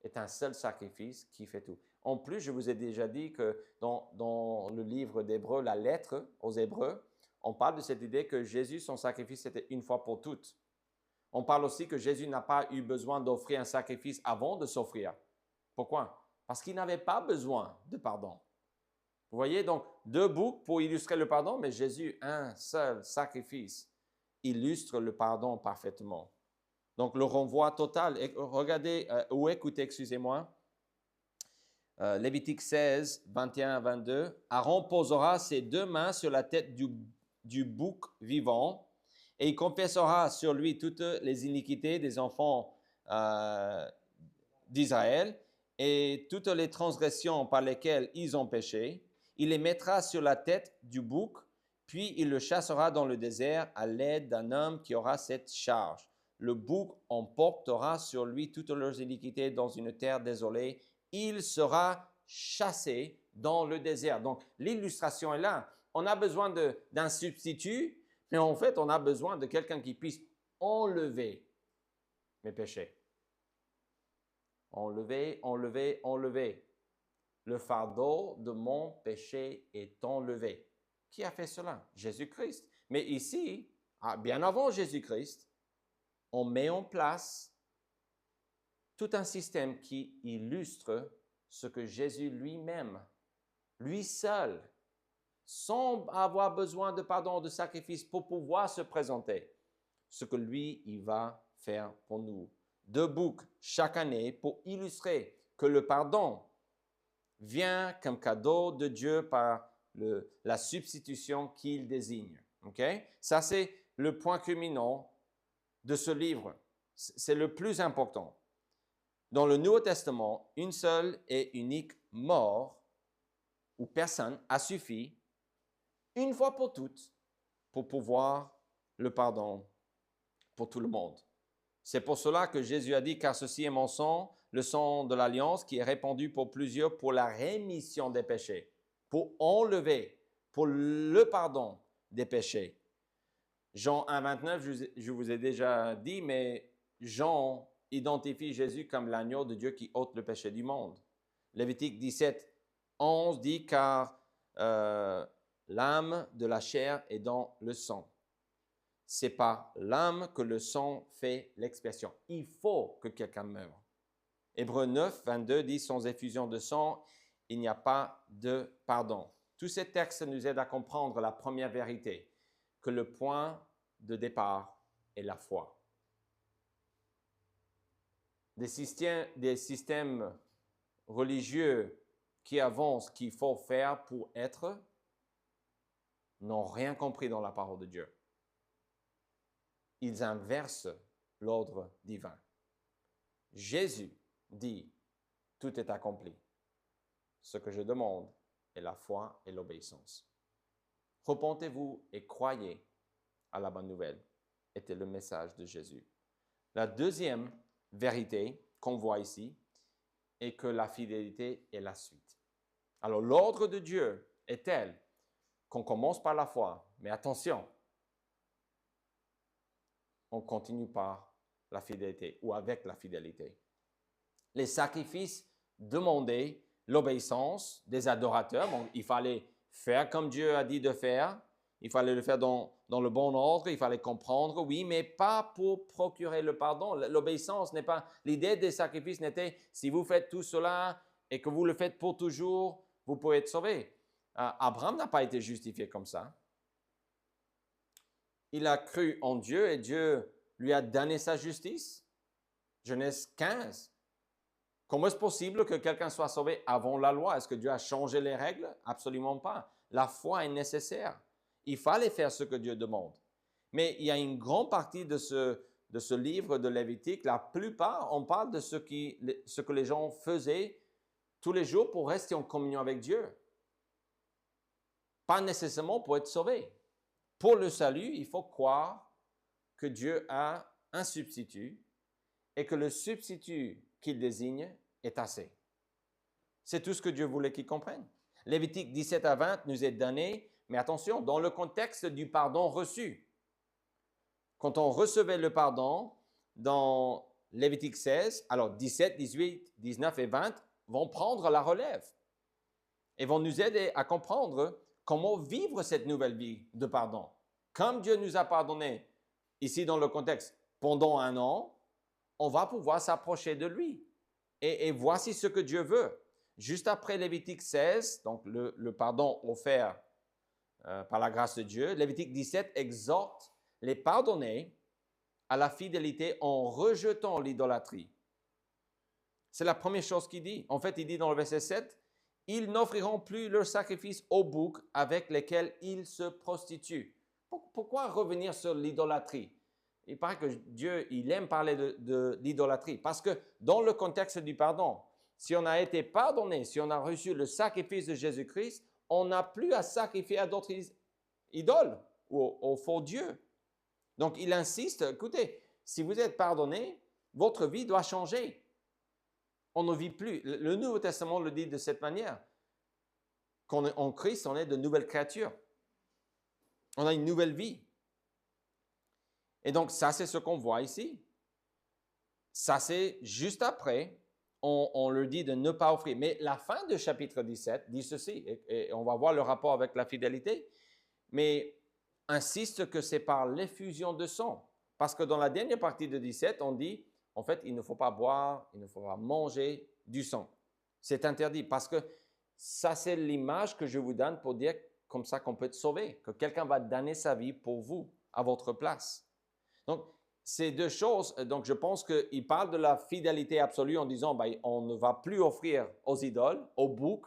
est un seul sacrifice qui fait tout. En plus, je vous ai déjà dit que dans le livre d'Hébreux, la lettre aux Hébreux, on parle de cette idée que Jésus, son sacrifice, c'était une fois pour toutes. On parle aussi que Jésus n'a pas eu besoin d'offrir un sacrifice avant de s'offrir. Pourquoi? Parce qu'il n'avait pas besoin de pardon. Vous voyez, donc, deux boucs pour illustrer le pardon, mais Jésus, un seul sacrifice, illustre le pardon parfaitement. Donc, le renvoi total. Regardez, ou écoutez, excusez-moi. Lévitique 16, 21 à 22. Aaron posera ses deux mains sur la tête du bouc vivant et il confessera sur lui toutes les iniquités des enfants d'Israël et toutes les transgressions par lesquelles ils ont péché. Il les mettra sur la tête du bouc, puis il le chassera dans le désert à l'aide d'un homme qui aura cette charge. Le bouc emportera sur lui toutes leurs iniquités dans une terre désolée. Il sera chassé dans le désert. Donc, l'illustration est là. On a besoin d'un substitut, mais en fait, on a besoin de quelqu'un qui puisse enlever mes péchés. Enlever, enlever, enlever. Le fardeau de mon péché est enlevé. Qui a fait cela? Jésus-Christ. Mais ici, bien avant Jésus-Christ, on met en place tout un système qui illustre ce que Jésus lui-même, lui seul, sans avoir besoin de pardon, de sacrifice pour pouvoir se présenter, ce que lui, il va faire pour nous. Deux boucs chaque année pour illustrer que le pardon vient comme cadeau de Dieu par la substitution qu'il désigne. Okay? Ça, c'est le point culminant de ce livre. C'est le plus important. Dans le Nouveau Testament, une seule et unique mort ou personne a suffi, une fois pour toutes, pour pouvoir le pardon pour tout le monde. C'est pour cela que Jésus a dit, car ceci est mon sang, le sang de l'alliance qui est répandu pour plusieurs pour la rémission des péchés, pour enlever, pour le pardon des péchés. Jean 1, 29, je vous ai déjà dit, mais Jean identifie Jésus comme l'agneau de Dieu qui ôte le péché du monde. Lévitique 17, 11 dit, car l'âme de la chair est dans le sang. C'est par l'âme que le sang fait l'expiation. Il faut que quelqu'un meure. Hébreux 9, 22 dit, sans effusion de sang, il n'y a pas de pardon. Tous ces textes nous aident à comprendre la première vérité, que le point de départ est la foi. Des systèmes religieux qui avancent qu'il faut faire pour être n'ont rien compris dans la parole de Dieu. Ils inversent l'ordre divin. Jésus dit, tout est accompli. Ce que je demande est la foi et l'obéissance. Repentez-vous et croyez à la bonne nouvelle, était le message de Jésus. La deuxième vérité qu'on voit ici est que la fidélité est la suite. Alors, l'ordre de Dieu est tel qu'on commence par la foi, mais attention, on continue par la fidélité ou avec la fidélité. Les sacrifices demandaient l'obéissance des adorateurs. Bon, il fallait faire comme Dieu a dit de faire. Il fallait le faire dans le bon ordre. Il fallait comprendre, oui, mais pas pour procurer le pardon. L'obéissance n'est pas... L'idée des sacrifices n'était, si vous faites tout cela et que vous le faites pour toujours, vous pouvez être sauvé. Abraham n'a pas été justifié comme ça. Il a cru en Dieu et Dieu lui a donné sa justice. Genèse 15. Comment est-ce possible que quelqu'un soit sauvé avant la loi? Est-ce que Dieu a changé les règles? Absolument pas. La foi est nécessaire. Il fallait faire ce que Dieu demande. Mais il y a une grande partie de ce livre de Lévitique, la plupart, on parle de ce que les gens faisaient tous les jours pour rester en communion avec Dieu. Pas nécessairement pour être sauvé. Pour le salut, il faut croire que Dieu a un substitut et que le substitut qu'il désigne est assez. C'est tout ce que Dieu voulait qu'ils comprennent. Lévitique 17 à 20 nous est donné, mais attention, dans le contexte du pardon reçu. Quand on recevait le pardon dans Lévitique 16, alors 17, 18, 19 et 20 vont prendre la relève et vont nous aider à comprendre comment vivre cette nouvelle vie de pardon. Comme Dieu nous a pardonné, ici dans le contexte, pendant 1 an, on va pouvoir s'approcher de lui. Et voici ce que Dieu veut. Juste après Lévitique 16, donc le pardon offert par la grâce de Dieu, Lévitique 17 exhorte les pardonnés à la fidélité en rejetant l'idolâtrie. C'est la première chose qu'il dit. En fait, il dit dans le verset 7, « Ils n'offriront plus leurs sacrifices aux boucs avec lesquels ils se prostituent. » Pourquoi revenir sur l'idolâtrie? Il paraît que Dieu, il aime parler de l'idolâtrie. Parce que dans le contexte du pardon, si on a été pardonné, si on a reçu le sacrifice de Jésus-Christ, on n'a plus à sacrifier à d'autres idoles ou aux faux dieux. Donc, il insiste, écoutez, si vous êtes pardonné, votre vie doit changer. On ne vit plus. Le Nouveau Testament le dit de cette manière. Qu'en Christ, on est de nouvelles créatures. On a une nouvelle vie. Et donc, ça, c'est ce qu'on voit ici. Ça, c'est juste après, on leur dit de ne pas offrir. Mais la fin du chapitre 17 dit ceci, et on va voir le rapport avec la fidélité, mais insiste que c'est par l'effusion de sang. Parce que dans la dernière partie de 17, on dit, en fait, il ne faut pas boire, il ne faut pas manger du sang. C'est interdit parce que ça, c'est l'image que je vous donne pour dire comme ça qu'on peut être sauvé, que quelqu'un va donner sa vie pour vous, à votre place. Donc, ces deux choses, donc je pense qu'il parle de la fidélité absolue en disant, on ne va plus offrir aux idoles, aux boucs,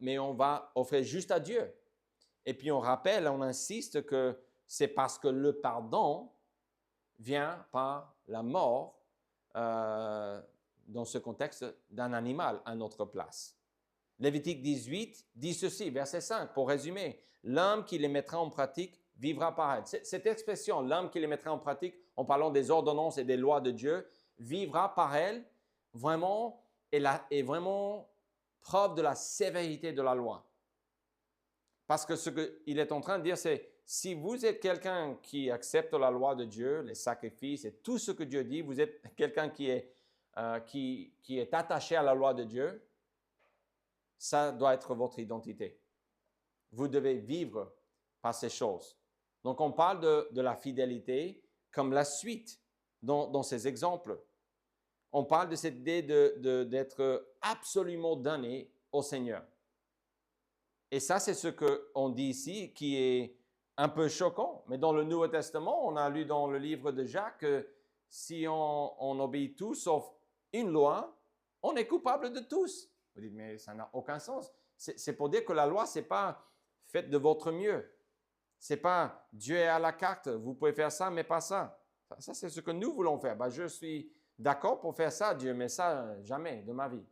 mais on va offrir juste à Dieu. Et puis on rappelle, on insiste que c'est parce que le pardon vient par la mort dans ce contexte d'un animal à notre place. Lévitique 18 dit ceci, verset 5, pour résumer, « L'homme qui les mettra en pratique vivra par elle. » Cette expression, « l'homme qui les mettra en pratique », en parlant des ordonnances et des lois de Dieu, vivra par elle, vraiment, est vraiment preuve de la sévérité de la loi. Parce que ce qu'il est en train de dire, c'est si vous êtes quelqu'un qui accepte la loi de Dieu, les sacrifices et tout ce que Dieu dit, vous êtes quelqu'un qui est attaché à la loi de Dieu, ça doit être votre identité. Vous devez vivre par ces choses. Donc, on parle de la fidélité comme la suite dans ces exemples. On parle de cette idée d'être absolument donné au Seigneur. Et ça, c'est ce qu'on dit ici qui est un peu choquant. Mais dans le Nouveau Testament, on a lu dans le livre de Jacques que si on obéit tous sauf une loi, on est coupable de tous. Vous dites, mais ça n'a aucun sens. C'est pour dire que la loi, ce n'est pas faites de votre mieux. Ce n'est pas Dieu est à la carte, vous pouvez faire ça, mais pas ça. Ça, c'est ce que nous voulons faire. Ben, je suis d'accord pour faire ça, Dieu, mais ça, jamais de ma vie.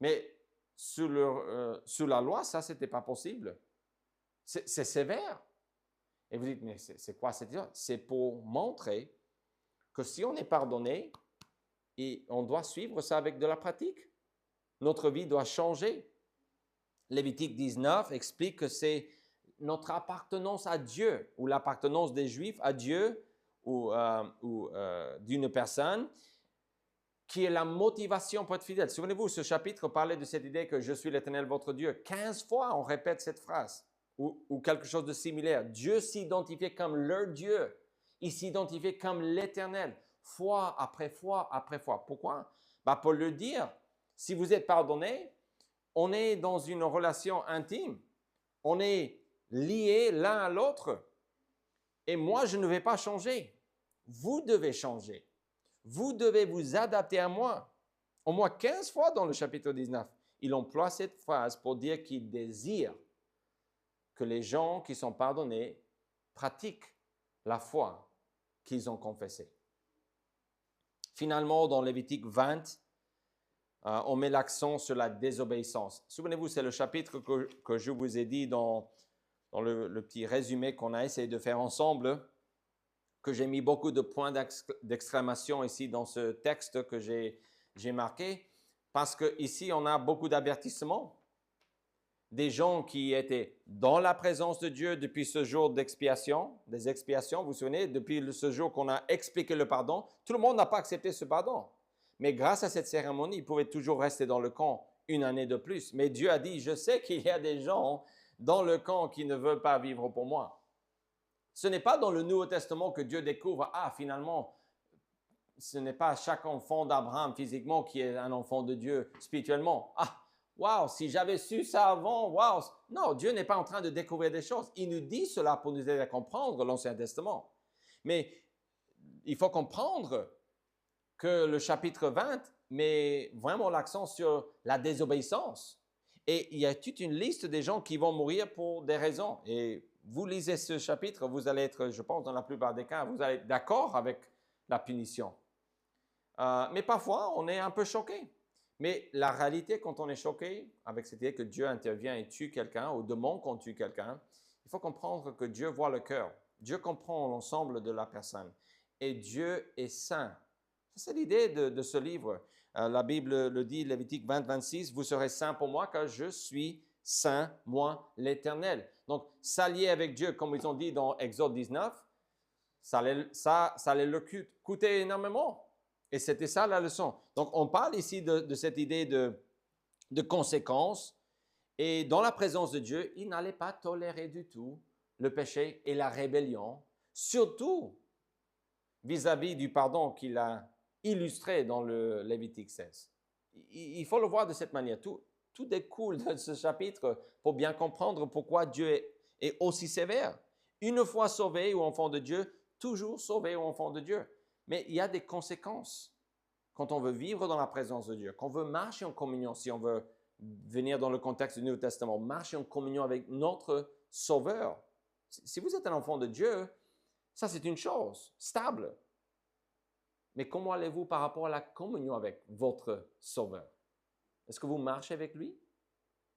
Mais sous la loi, ça, ce n'était pas possible. C'est sévère. Et vous dites, mais c'est quoi cette idée? C'est pour montrer que si on est pardonné, et on doit suivre ça avec de la pratique. Notre vie doit changer. Lévitique 19 explique que c'est notre appartenance à Dieu ou l'appartenance des Juifs à Dieu ou d'une personne qui est la motivation pour être fidèle. Souvenez-vous, ce chapitre parlait de cette idée que je suis l'Éternel votre Dieu. 15 fois, on répète cette phrase ou quelque chose de similaire. Dieu s'identifiait comme leur Dieu. Il s'identifiait comme l'Éternel, fois après fois après fois. Pourquoi? Pour le dire, si vous êtes pardonné, on est dans une relation intime. On est liés l'un à l'autre. Et moi, je ne vais pas changer. Vous devez changer. Vous devez vous adapter à moi. Au moins 15 fois dans le chapitre 19, il emploie cette phrase pour dire qu'il désire que les gens qui sont pardonnés pratiquent la foi qu'ils ont confessée. Finalement, dans Lévitique 20, on met l'accent sur la désobéissance. Souvenez-vous, c'est le chapitre que je vous ai dit dans le petit résumé qu'on a essayé de faire ensemble, que j'ai mis beaucoup de points d'exclamation ici dans ce texte que j'ai marqué, parce qu'ici, on a beaucoup d'avertissements. Des gens qui étaient dans la présence de Dieu depuis ce jour d'expiation, des expiations, vous vous souvenez, depuis ce jour qu'on a expliqué le pardon, tout le monde n'a pas accepté ce pardon. Mais grâce à cette cérémonie, ils pouvaient toujours rester dans le camp une année de plus. Mais Dieu a dit, je sais qu'il y a des gens dans le camp qui ne veulent pas vivre pour moi. Ce n'est pas dans le Nouveau Testament que Dieu découvre, finalement, ce n'est pas chaque enfant d'Abraham physiquement qui est un enfant de Dieu spirituellement. Wow, si j'avais su ça avant, wow. Non, Dieu n'est pas en train de découvrir des choses. Il nous dit cela pour nous aider à comprendre l'Ancien Testament. Mais il faut comprendre que le chapitre 20 met vraiment l'accent sur la désobéissance. Et il y a toute une liste des gens qui vont mourir pour des raisons. Et vous lisez ce chapitre, vous allez être, je pense, dans la plupart des cas, vous allez être d'accord avec la punition. Mais parfois, on est un peu choqué. Mais la réalité, quand on est choqué avec cette idée que Dieu intervient et tue quelqu'un ou demande qu'on tue quelqu'un, il faut comprendre que Dieu voit le cœur. Dieu comprend l'ensemble de la personne. Et Dieu est saint. C'est l'idée de ce livre. La Bible le dit, Lévitique 20, 26, « Vous serez saints pour moi car je suis saint, moi l'Éternel. » Donc, s'allier avec Dieu, comme ils ont dit dans Exode 19, ça allait leur coûter énormément. Et c'était ça la leçon. Donc, on parle ici de cette idée de conséquences. Et dans la présence de Dieu, il n'allait pas tolérer du tout le péché et la rébellion, surtout vis-à-vis du pardon qu'il a illustré dans le Lévitique 16. Il faut le voir de cette manière. Tout découle de ce chapitre pour bien comprendre pourquoi Dieu est aussi sévère. Une fois sauvé ou enfant de Dieu, toujours sauvé ou enfant de Dieu. Mais il y a des conséquences quand on veut vivre dans la présence de Dieu, quand on veut marcher en communion, si on veut venir dans le contexte du Nouveau Testament, marcher en communion avec notre Sauveur. Si vous êtes un enfant de Dieu, ça c'est une chose stable. Mais comment allez-vous par rapport à la communion avec votre Sauveur? Est-ce que vous marchez avec lui?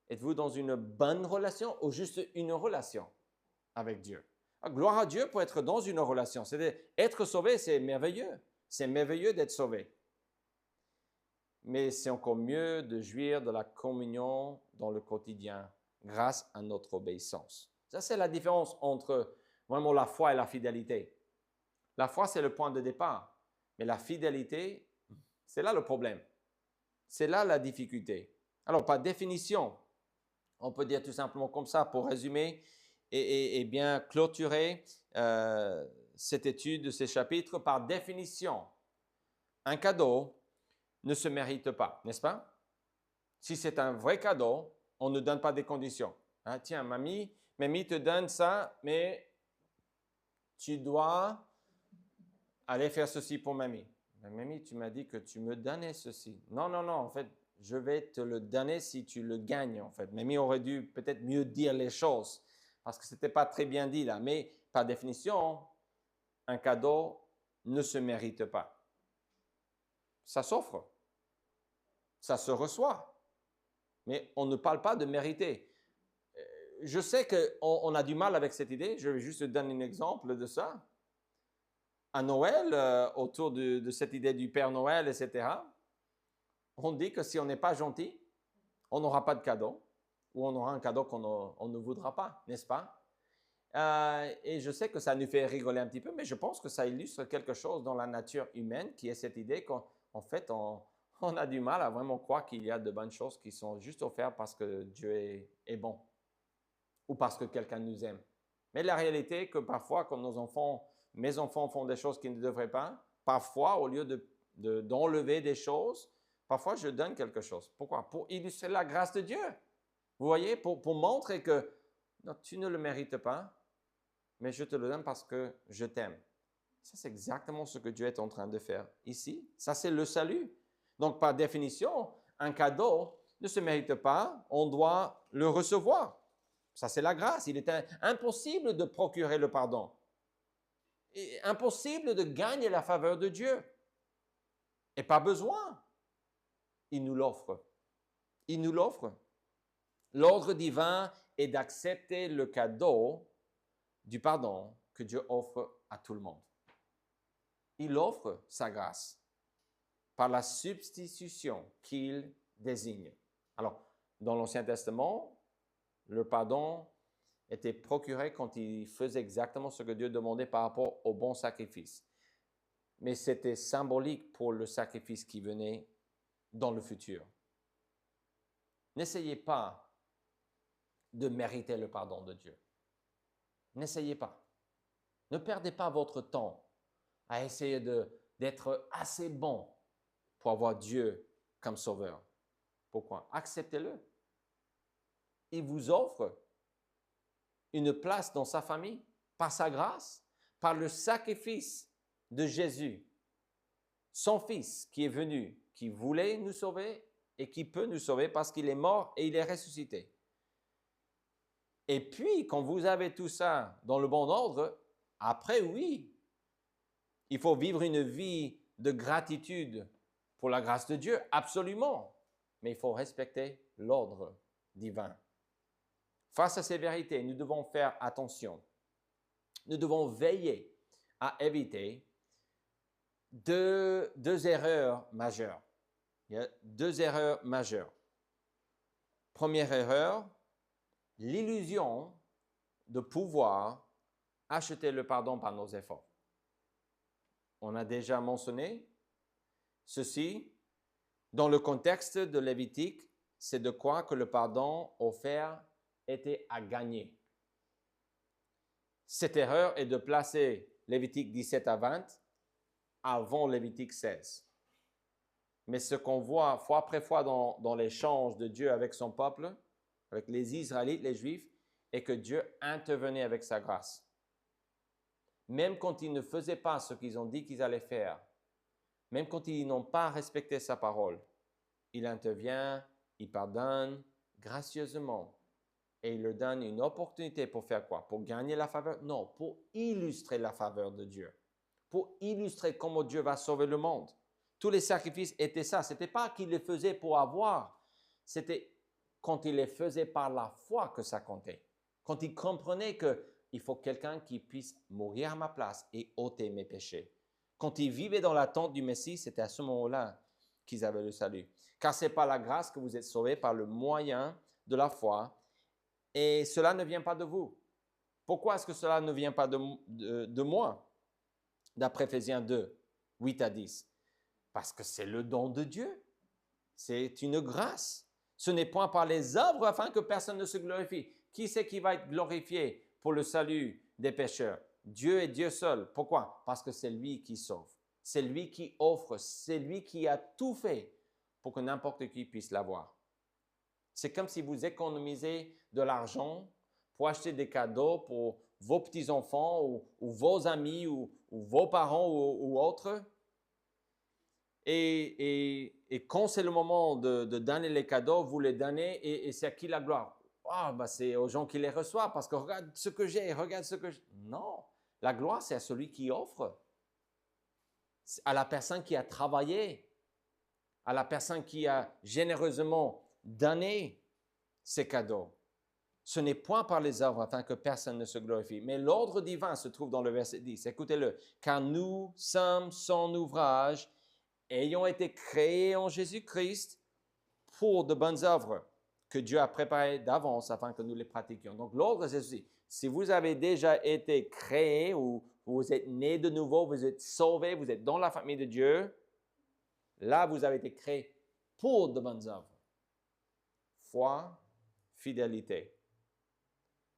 Êtes-vous dans une bonne relation ou juste une relation avec Dieu? Gloire à Dieu pour être dans une relation. C'est-à-dire, être sauvé, c'est merveilleux. C'est merveilleux d'être sauvé. Mais c'est encore mieux de jouir de la communion dans le quotidien grâce à notre obéissance. Ça, c'est la différence entre vraiment la foi et la fidélité. La foi, c'est le point de départ. Mais la fidélité, c'est là le problème. C'est là la difficulté. Alors, par définition, on peut dire tout simplement comme ça, pour résumer et bien clôturer cette étude de ces chapitres, par définition, un cadeau ne se mérite pas, n'est-ce pas? Si c'est un vrai cadeau, on ne donne pas des conditions. Hein, tiens, mamie te donne ça, mais tu dois aller faire ceci pour mamie. Mais mamie, tu m'as dit que tu me donnais ceci. Non, en fait, je vais te le donner si tu le gagnes, en fait. Mamie aurait dû peut-être mieux dire les choses, parce que ce n'était pas très bien dit là. Mais par définition, un cadeau ne se mérite pas. Ça s'offre, ça se reçoit, mais on ne parle pas de mériter. Je sais qu'on a du mal avec cette idée, je vais juste te donner un exemple de ça. À Noël, autour de cette idée du Père Noël, etc., on dit que si on n'est pas gentil, on n'aura pas de cadeau, ou on aura un cadeau qu'on ne voudra pas, n'est-ce pas? Et je sais que ça nous fait rigoler un petit peu, mais je pense que ça illustre quelque chose dans la nature humaine, qui est cette idée qu'en fait, on a du mal à vraiment croire qu'il y a de bonnes choses qui sont juste offertes parce que Dieu est bon, ou parce que quelqu'un nous aime. Mais la réalité est que parfois, quand mes enfants font des choses qu'ils ne devraient pas, parfois, au lieu d'enlever des choses, parfois je donne quelque chose. Pourquoi? Pour illustrer la grâce de Dieu. Vous voyez, pour montrer que non, tu ne le mérites pas, mais je te le donne parce que je t'aime. Ça, c'est exactement ce que Dieu est en train de faire ici. Ça, c'est le salut. Donc, par définition, un cadeau ne se mérite pas, on doit le recevoir. Ça, c'est la grâce. Il est impossible de procurer le pardon. Et impossible de gagner la faveur de Dieu. Et pas besoin. Il nous l'offre. Il nous l'offre. L'ordre divin est d'accepter le cadeau du pardon que Dieu offre à tout le monde. Il offre sa grâce par la substitution qu'il désigne. Alors, dans l'Ancien Testament, le pardon était procuré quand il faisait exactement ce que Dieu demandait par rapport au bon sacrifice. Mais c'était symbolique pour le sacrifice qui venait dans le futur. N'essayez pas de mériter le pardon de Dieu. N'essayez pas. Ne perdez pas votre temps à essayer d'être assez bon pour avoir Dieu comme sauveur. Pourquoi? Acceptez-le. Il vous offre une place dans sa famille par sa grâce, par le sacrifice de Jésus, son Fils qui est venu, qui voulait nous sauver et qui peut nous sauver parce qu'il est mort et il est ressuscité. Et puis, quand vous avez tout ça dans le bon ordre, après, oui, il faut vivre une vie de gratitude pour la grâce de Dieu, absolument. Mais il faut respecter l'ordre divin. Face à ces vérités, nous devons faire attention. Nous devons veiller à éviter deux erreurs majeures. Il y a deux erreurs majeures. Première erreur, l'illusion de pouvoir acheter le pardon par nos efforts. On a déjà mentionné ceci. Dans le contexte de Lévitique, c'est de croire que le pardon offert était à gagner. Cette erreur est de placer Lévitique 17 à 20 avant Lévitique 16. Mais ce qu'on voit fois après fois dans l'échange de Dieu avec son peuple, avec les Israélites, les Juifs, est que Dieu intervenait avec sa grâce. Même quand ils ne faisaient pas ce qu'ils ont dit qu'ils allaient faire, même quand ils n'ont pas respecté sa parole, il intervient, il pardonne gracieusement et il leur donne une opportunité pour faire quoi? Pour gagner la faveur? Non, pour illustrer la faveur de Dieu, pour illustrer comment Dieu va sauver le monde. Tous les sacrifices étaient ça. Ce n'était pas qu'ils les faisaient pour avoir, c'était quand ils les faisaient par la foi que ça comptait. Quand ils comprenaient qu'il faut quelqu'un qui puisse mourir à ma place et ôter mes péchés. Quand ils vivaient dans l'attente du Messie, c'était à ce moment-là qu'ils avaient le salut. Car ce n'est pas la grâce que vous êtes sauvés par le moyen de la foi. Et cela ne vient pas de vous. Pourquoi est-ce que cela ne vient pas de moi, d'après Éphésiens 2, 8 à 10? Parce que c'est le don de Dieu. C'est une grâce. Ce n'est point par les œuvres afin que personne ne se glorifie. Qui c'est qui va être glorifié pour le salut des pécheurs? Dieu et Dieu seul. Pourquoi? Parce que c'est lui qui sauve. C'est lui qui offre. C'est lui qui a tout fait pour que n'importe qui puisse l'avoir. C'est comme si vous économisez de l'argent pour acheter des cadeaux pour vos petits-enfants ou vos amis ou vos parents ou autres. Et quand c'est le moment de donner les cadeaux, vous les donnez et c'est à qui la gloire? C'est aux gens qui les reçoivent parce que regarde ce que j'ai, regarde ce que j'ai. Non, la gloire c'est à celui qui offre, à la personne qui a travaillé, à la personne qui a généreusement donné ces cadeaux. Ce n'est point par les œuvres afin que personne ne se glorifie. Mais l'ordre divin se trouve dans le verset 10. Écoutez-le. Car nous sommes son ouvrage, ayant été créés en Jésus-Christ pour de bonnes œuvres que Dieu a préparées d'avance afin que nous les pratiquions. Donc l'ordre c'est ceci. Si vous avez déjà été créé ou vous êtes né de nouveau, vous êtes sauvé, vous êtes dans la famille de Dieu, là vous avez été créé pour de bonnes œuvres. Foi, fidélité,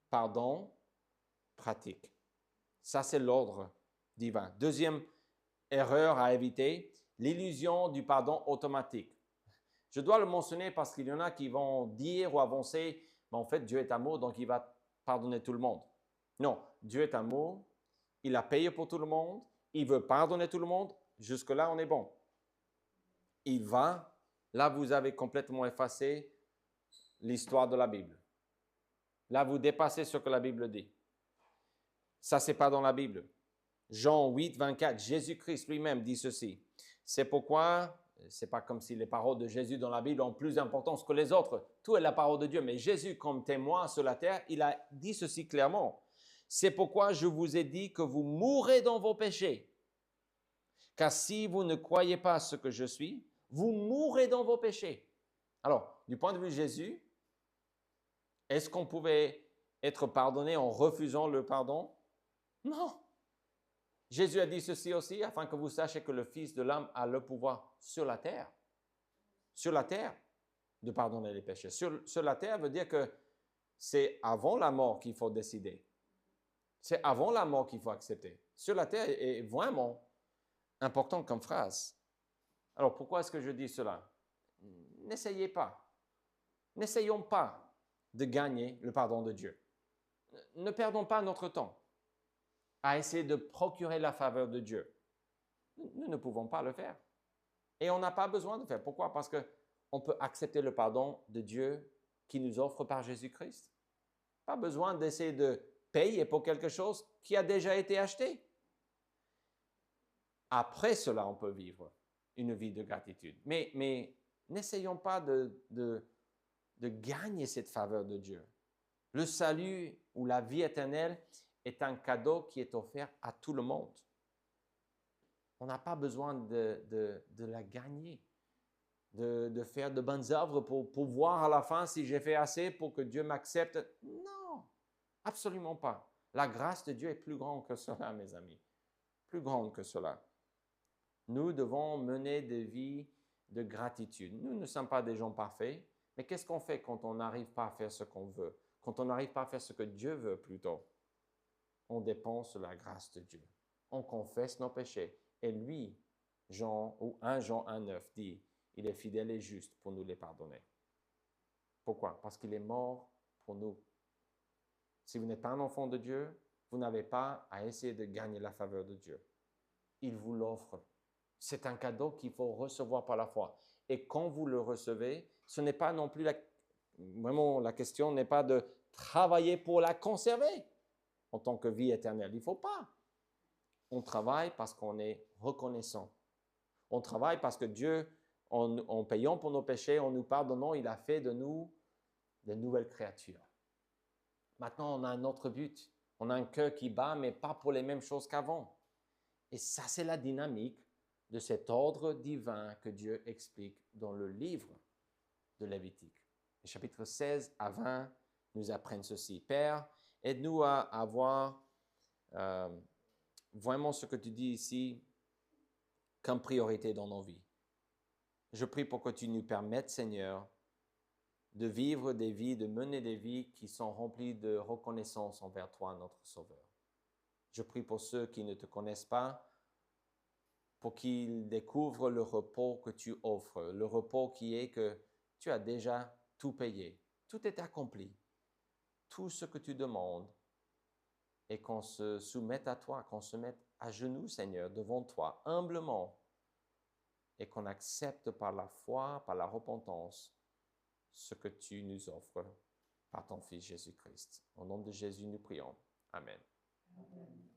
pardon, pratique. Ça, c'est l'ordre divin. Deuxième erreur à éviter, l'illusion du pardon automatique. Je dois le mentionner parce qu'il y en a qui vont dire ou avancer, en fait, Dieu est amour, donc il va pardonner tout le monde. Non, Dieu est amour, il a payé pour tout le monde, il veut pardonner tout le monde, jusque-là, on est bon. Il va, là, vous avez complètement effacé l'histoire de la Bible. Là, vous dépassez ce que la Bible dit. Ça, c'est pas dans la Bible. Jean 8, 24, Jésus-Christ lui-même dit ceci. C'est pourquoi, c'est pas comme si les paroles de Jésus dans la Bible ont plus d'importance que les autres. Tout est la parole de Dieu. Mais Jésus, comme témoin sur la terre, il a dit ceci clairement. C'est pourquoi je vous ai dit que vous mourrez dans vos péchés. Car si vous ne croyez pas ce que je suis, vous mourrez dans vos péchés. Alors, du point de vue de Jésus, est-ce qu'on pouvait être pardonné en refusant le pardon? Non. Jésus a dit ceci aussi, afin que vous sachiez que le Fils de l'homme a le pouvoir sur la terre, de pardonner les péchés. Sur la terre veut dire que c'est avant la mort qu'il faut décider. C'est avant la mort qu'il faut accepter. Sur la terre est vraiment important comme phrase. Alors, pourquoi est-ce que je dis cela? N'essayez pas. N'essayons pas de gagner le pardon de Dieu. Ne perdons pas notre temps à essayer de procurer la faveur de Dieu. Nous ne pouvons pas le faire. Et on n'a pas besoin de le faire. Pourquoi? Parce qu'on peut accepter le pardon de Dieu qui nous offre par Jésus-Christ. Pas besoin d'essayer de payer pour quelque chose qui a déjà été acheté. Après cela, on peut vivre une vie de gratitude. Mais n'essayons pas de gagner cette faveur de Dieu. Le salut ou la vie éternelle est un cadeau qui est offert à tout le monde. On n'a pas besoin de la gagner, de faire de bonnes œuvres pour voir à la fin si j'ai fait assez pour que Dieu m'accepte. Non, absolument pas. La grâce de Dieu est plus grande que cela, mes amis. Plus grande que cela. Nous devons mener des vies de gratitude. Nous ne sommes pas des gens parfaits, mais qu'est-ce qu'on fait quand on n'arrive pas à faire ce qu'on veut? Quand on n'arrive pas à faire ce que Dieu veut plutôt? On dépense la grâce de Dieu. On confesse nos péchés. Et lui, 1 Jean 1,9 dit, il est fidèle et juste pour nous les pardonner. Pourquoi? Parce qu'il est mort pour nous. Si vous n'êtes pas un enfant de Dieu, vous n'avez pas à essayer de gagner la faveur de Dieu. Il vous l'offre. C'est un cadeau qu'il faut recevoir par la foi. Et quand vous le recevez, ce n'est pas non plus vraiment la question n'est pas de travailler pour la conserver en tant que vie éternelle. Il ne faut pas. On travaille parce qu'on est reconnaissant. On travaille parce que Dieu, en payant pour nos péchés, en nous pardonnant, il a fait de nous de nouvelles créatures. Maintenant, on a un autre but. On a un cœur qui bat, mais pas pour les mêmes choses qu'avant. Et ça, c'est la dynamique de cet ordre divin que Dieu explique dans le livre de Lévitique. Les chapitres 16 à 20 nous apprennent ceci. Père, Aide-nous à avoir vraiment ce que tu dis ici comme priorité dans nos vies. Je prie pour que tu nous permettes, Seigneur, de vivre des vies, de mener des vies qui sont remplies de reconnaissance envers toi, notre Sauveur. Je prie pour ceux qui ne te connaissent pas, pour qu'ils découvrent le repos que tu offres, le repos qui est que tu as déjà tout payé, tout est accompli, tout ce que tu demandes, et qu'on se soumette à toi, qu'on se mette à genoux, Seigneur, devant toi, humblement, et qu'on accepte par la foi, par la repentance, ce que tu nous offres par ton Fils Jésus-Christ. Au nom de Jésus, nous prions. Amen. Amen.